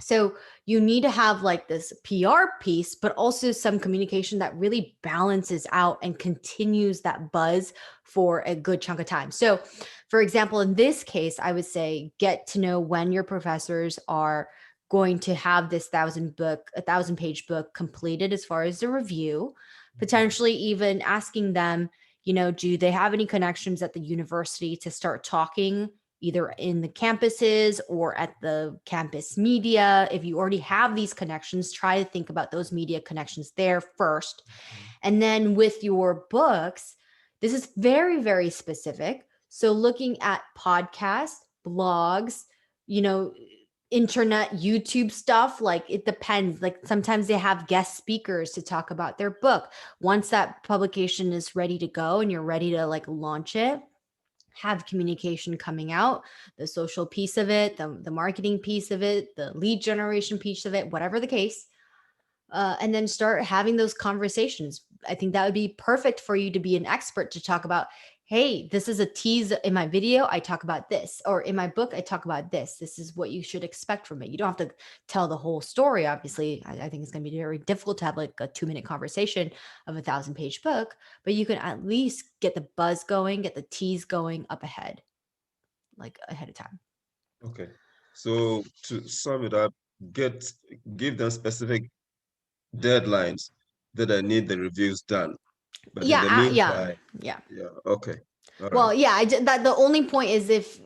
So you need to have like this PR piece, but also some communication that really balances out and continues that buzz for a good chunk of time. So, for example, in this case, I would say get to know when your professors are going to have this 1,000-page book completed as far as the review, potentially even asking them, do they have any connections at the university to start talking either in the campuses or at the campus media? If you already have these connections, try to think about those media connections there first. And then with your books, this is very, very specific. So looking at podcasts, blogs, you know, internet, YouTube stuff, like it depends. Like sometimes they have guest speakers to talk about their book. Once that publication is ready to go and you're ready to like launch it, have communication coming out, the social piece of it, the marketing piece of it, the lead generation piece of it, whatever the case, and then start having those conversations. I think that would be perfect for you to be an expert to talk about, hey, this is a tease in my video. I talk about this, or in my book, I talk about this. This is what you should expect from it. You don't have to tell the whole story. Obviously, I think it's going to be very difficult to have like a 2-minute conversation of a 1,000-page book, but you can at least get the buzz going, get the tease going up ahead, like ahead of time. Okay. So to sum it up, get give them specific deadlines that I need the reviews done. But in Yeah, the yeah, meantime, yeah. yeah, okay. All right. Well, yeah, that the only point is if,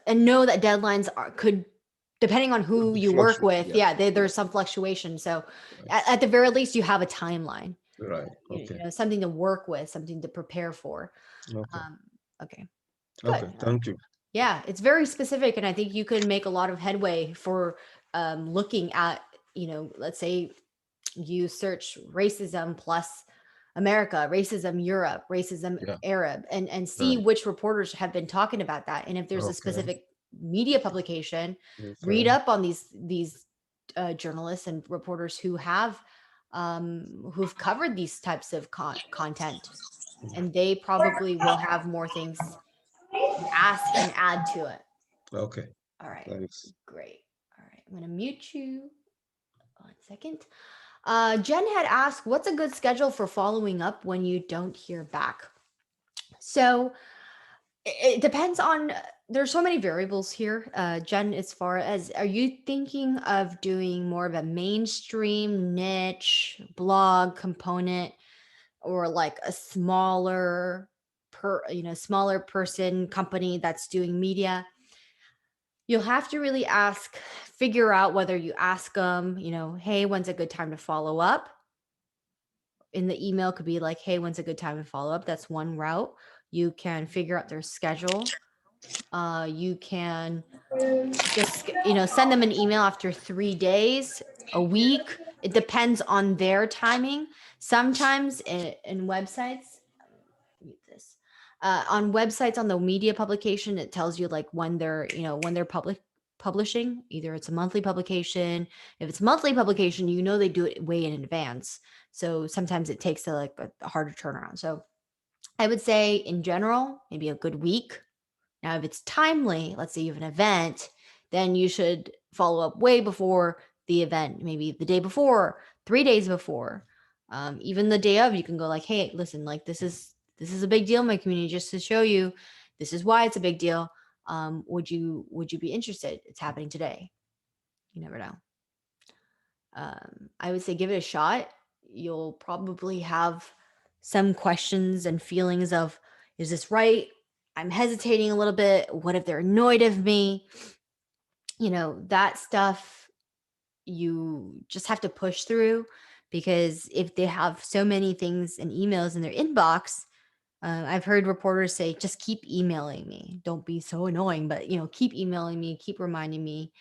and know that deadlines could, depending on Would who be you work fluctuate. with, Yeah, yeah, yeah, there's some fluctuation. So right. at the very least, you have a timeline, Right. Okay. something to work with, something to prepare for. Okay. Um, okay, good. Okay. Thank you. Yeah, it's very specific, and I think you can make a lot of headway for looking at, let's say you search racism plus America, racism Europe, racism Yeah. Arab, and see Right. which reporters have been talking about that. And if there's a Okay. specific media publication, read Okay. up on these journalists and reporters who've covered these types of content, and they probably will have more things to ask and add to it. Okay. All right, Thanks. great. All right, I'm gonna mute you. 1 second. Jen had asked, what's a good schedule for following up when you don't hear back? So it depends on, there's so many variables here, Jen, as far as, are you thinking of doing more of a mainstream niche blog component, or like a smaller person company that's doing media? You'll have to really figure out whether you ask them, hey, when's a good time to follow up? In the email could be like, hey, when's a good time to follow up? That's one route. You can figure out their schedule. You can just, send them an email after 3 days, a week. It depends on their timing. Sometimes in websites, mute this. On websites, on the media publication, it tells you like when they're, when they're publishing. Either it's a monthly publication. If it's a monthly publication, they do it way in advance. So sometimes it takes a harder turnaround. So I would say in general, maybe a good week. Now, if it's timely, let's say you have an event, then you should follow up way before the event, maybe the day before, 3 days before, even the day of. You can go like, hey, listen, like this is a big deal in my community, just to show you this is why it's a big deal. Would you be interested? It's happening today. You never know. I would say give it a shot. You'll probably have some questions and feelings of, is this right? I'm hesitating a little bit. What if they're annoyed of me? That stuff you just have to push through, because if they have so many things and emails in their inbox, I've heard reporters say, just keep emailing me. Don't be so annoying, but keep emailing me, keep reminding me,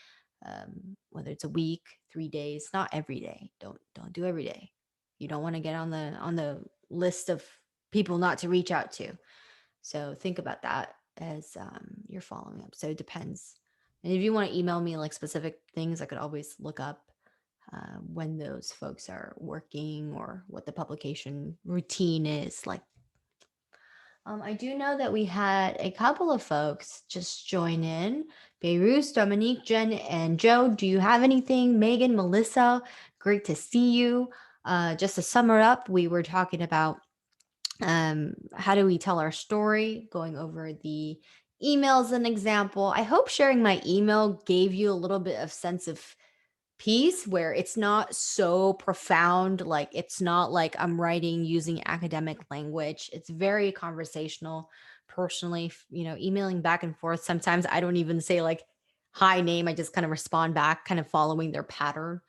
whether it's a week, 3 days, not every day. Don't do every day. You don't want to get on the list of people not to reach out to. So think about that as you're following up. So it depends. And if you want to email me like specific things, I could always look up when those folks are working or what the publication routine is like. I do know that we had a couple of folks just join in. Beirut, Dominique, Jen, and Joe. Do you have anything? Megan, Melissa, great to see you. Just to sum it up, we were talking about how do we tell our story, going over the emails an example. I hope sharing my email gave you a little bit of sense of piece where it's not so profound. Like it's not like I'm writing using academic language. It's very conversational. Personally, emailing back and forth, sometimes I don't even say like hi name, I just kind of respond back, kind of following their pattern.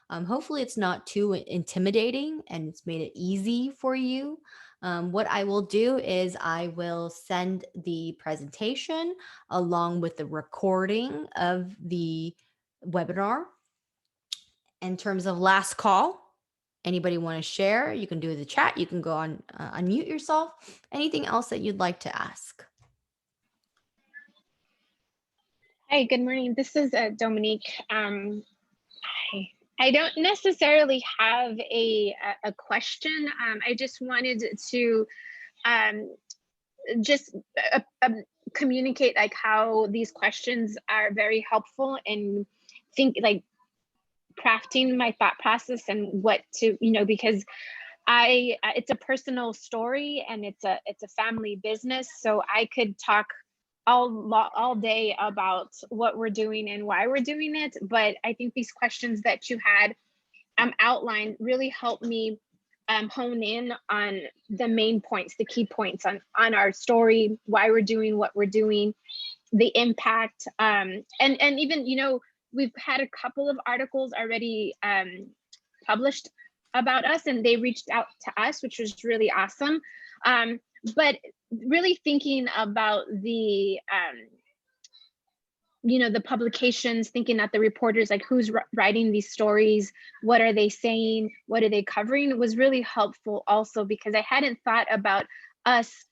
Hopefully it's not too intimidating and it's made it easy for you. What I will do is I will send the presentation along with the recording of the webinar. In terms of last call, anybody want to share? You can do the chat. You can go on, unmute yourself. Anything else that you'd like to ask? Hi, good morning. This is Dominique. I don't necessarily have a question. I just wanted to just communicate like how these questions are very helpful in crafting my thought process and what to, because it's a personal story and it's a family business. So I could talk all day about what we're doing and why we're doing it. But I think these questions that you had outlined really helped me hone in on the main points, the key points on our story, why we're doing what we're doing, the impact, and even, we've had a couple of articles already published about us, and they reached out to us, which was really awesome. But really thinking about the the publications, thinking at the reporters, like who's writing these stories, what are they saying, what are they covering, was really helpful also, because I hadn't thought about us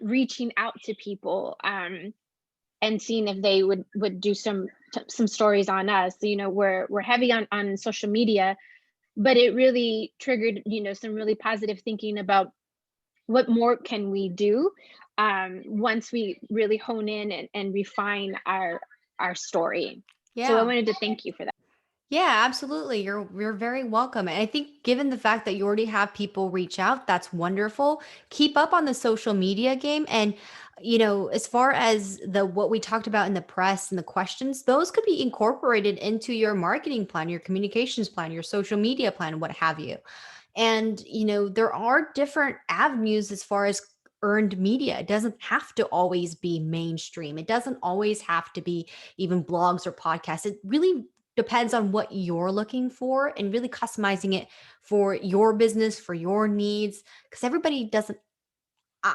reaching out to people and seeing if they would do some stories on us. We're heavy on social media, but it really triggered some really positive thinking about what more can we do once we really hone in and refine our story. Yeah. So I wanted to thank you for that. Yeah, absolutely. You're very welcome. And I think given the fact that you already have people reach out, that's wonderful. Keep up on the social media game. And as far as what we talked about in the press and the questions, those could be incorporated into your marketing plan, your communications plan, your social media plan, what have you. And there are different avenues as far as earned media. It doesn't have to always be mainstream. It doesn't always have to be even blogs or podcasts. It really depends on what you're looking for and really customizing it for your business, for your needs, because everybody doesn't,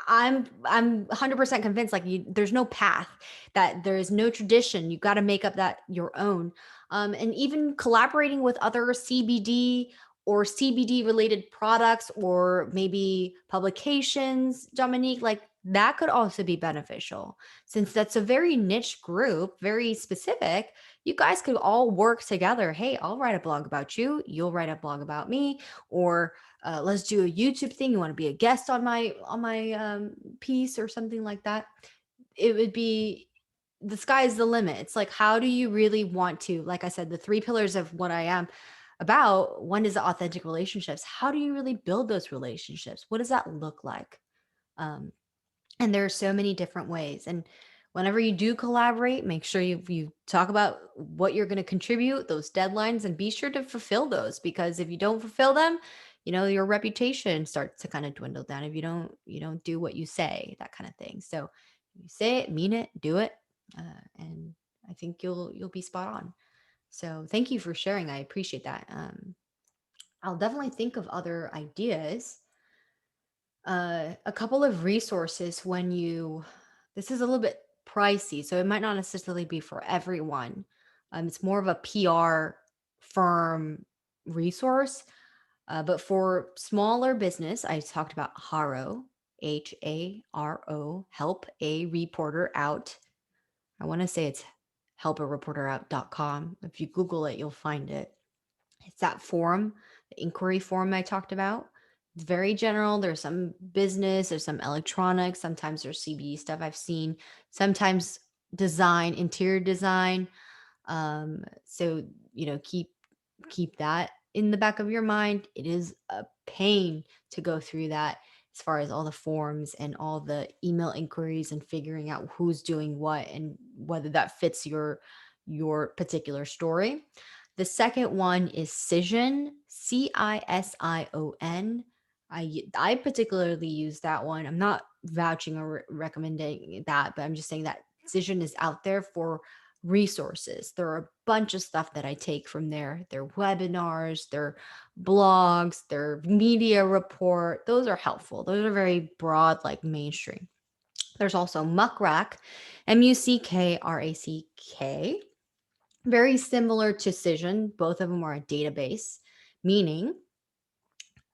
I'm 100% convinced, like, there's no path, that there is no tradition. You got to make up that your own. And even collaborating with other CBD or CBD related products, or maybe publications, Dominique, like that could also be beneficial, since that's a very niche group, very specific. You guys could all work together. Hey, I'll write a blog about you. You'll write a blog about me, or let's do a YouTube thing. You want to be a guest on my piece or something like that. It would be, the sky is the limit. It's like, how do you really want to, like I said, the three pillars of what I am about. One is the authentic relationships. How do you really build those relationships? What does that look like? Um, and there are so many different ways. And whenever you do collaborate, make sure you talk about what you're going to contribute, those deadlines, and be sure to fulfill those, because if you don't fulfill them, your reputation starts to kind of dwindle down. If you don't do what you say, that kind of thing. So you say it, mean it, do it, and I think you'll be spot on. So thank you for sharing. I appreciate that. I'll definitely think of other ideas. A couple of resources when this is a little bit pricey, so it might not necessarily be for everyone. It's more of a PR firm resource. But for smaller business, I talked about Haro, Haro, help a reporter out. I want to say it's helpareporterout.com. If you Google it, you'll find it. It's that forum, the inquiry forum I talked about. It's very general. There's some business, there's some electronics, sometimes there's CBD stuff I've seen, sometimes design, interior design. So keep that in the back of your mind. It is a pain to go through that, as far as all the forms and all the email inquiries and figuring out who's doing what and whether that fits your particular story. The second one is Cision, Cision. I particularly use that one. I'm not vouching or recommending that, but I'm just saying that Cision is out there for resources. There are a bunch of stuff that I take from there. Their webinars, their blogs, their media report. Those are helpful. Those are very broad, like mainstream. There's also Muckrack, Muckrack. Very similar to Cision. Both of them are a database, meaning,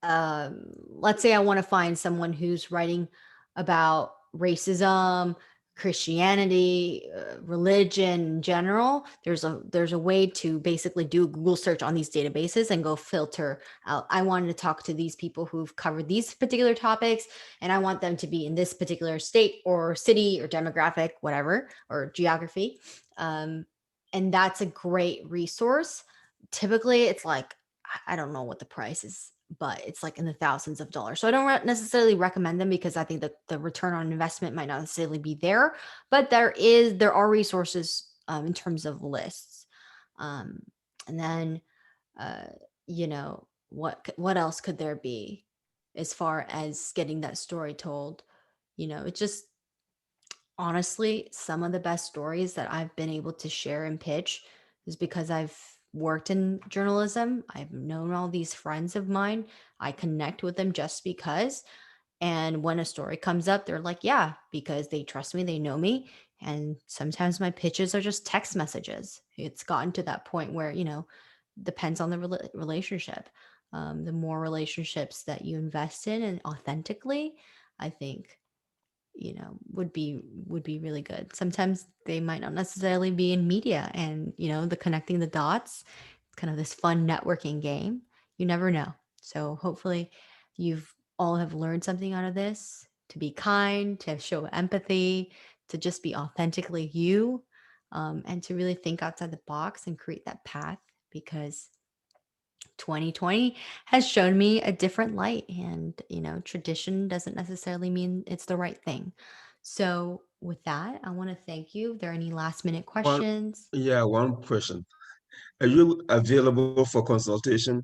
let's say I want to find someone who's writing about racism, Christianity, religion in general. There's a way to basically do a Google search on these databases and go filter out. I wanted to talk to these people who've covered these particular topics, and I want them to be in this particular state or city or demographic, whatever, or geography. And that's a great resource. Typically, it's like, I don't know what the price is, but it's like in the thousands of dollars. So I don't necessarily recommend them, because I think the return on investment might not necessarily be there. But there are resources in terms of lists. And then, uh, what else could there be as far as getting that story told? It just, honestly, some of the best stories that I've been able to share and pitch is because I've worked in journalism. I've known all these friends of mine. I connect with them just because. And when a story comes up, they're like, yeah, because they trust me, they know me. And sometimes my pitches are just text messages. It's gotten to that point where, depends on the relationship. The more relationships that you invest in and authentically, I think would be really good. Sometimes they might not necessarily be in media, and the connecting the dots, it's kind of this fun networking game. You never know. So hopefully you've all have learned something out of this, to be kind, to show empathy, to just be authentically you, and to really think outside the box and create that path, because 2020 has shown me a different light, and tradition doesn't necessarily mean it's the right thing. So with that, I want to thank you. If there are any last minute One, questions? yeah, one question. Are you available for consultation?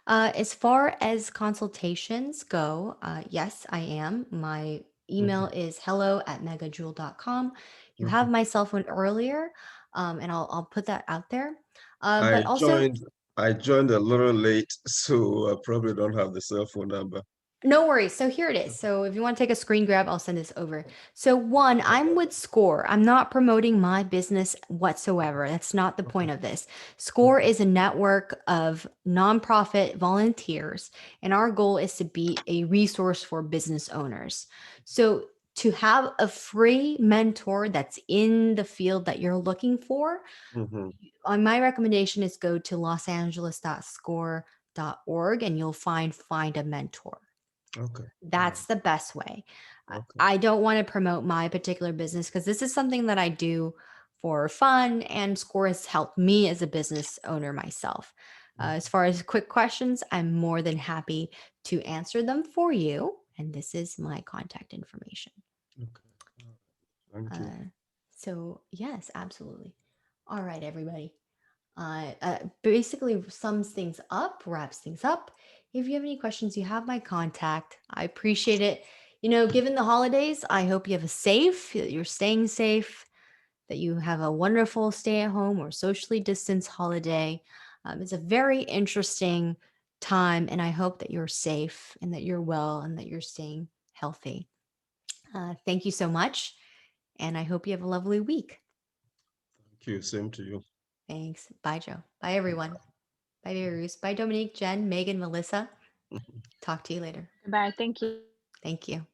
As far as consultations go, yes, I am. My email Okay. is hello@megajewel.com. You have Okay. my cell phone earlier, and I'll put that out there. I But also, joined I joined a little late, so I probably don't have the cell phone number. No worries. So here it is. So if you want to take a screen grab, I'll send this over. So one, I'm with Score. I'm not promoting my business whatsoever. That's not the point of this. Score is a network of nonprofit volunteers, and our goal is to be a resource for business owners. So to have a free mentor that's in the field that you're looking for, Mhm. my recommendation is go to losangeles.score.org and you'll find a mentor. Okay. That's the best way. Okay. I don't want to promote my particular business because this is something that I do for fun, and Score has helped me as a business owner myself. As far as quick questions, I'm more than happy to answer them for you. And this is my contact information. Okay. Thank you. So, yes, absolutely. All right, everybody. Basically sums things up, wraps things up. If you have any questions, you have my contact. I appreciate it. Given the holidays, I hope you have that you're staying safe, that you have a wonderful stay at home or socially distanced holiday. It's a very interesting time, and I hope that you're safe and that you're well and that you're staying healthy. Thank you so much, and I hope you have a lovely week. Thank you. Same to you. Thanks. Bye, Joe. Bye, everyone. Bye, Beirut. Bye, Dominique, Jen, Megan, Melissa. Talk to you later. Bye. Thank you. Thank you.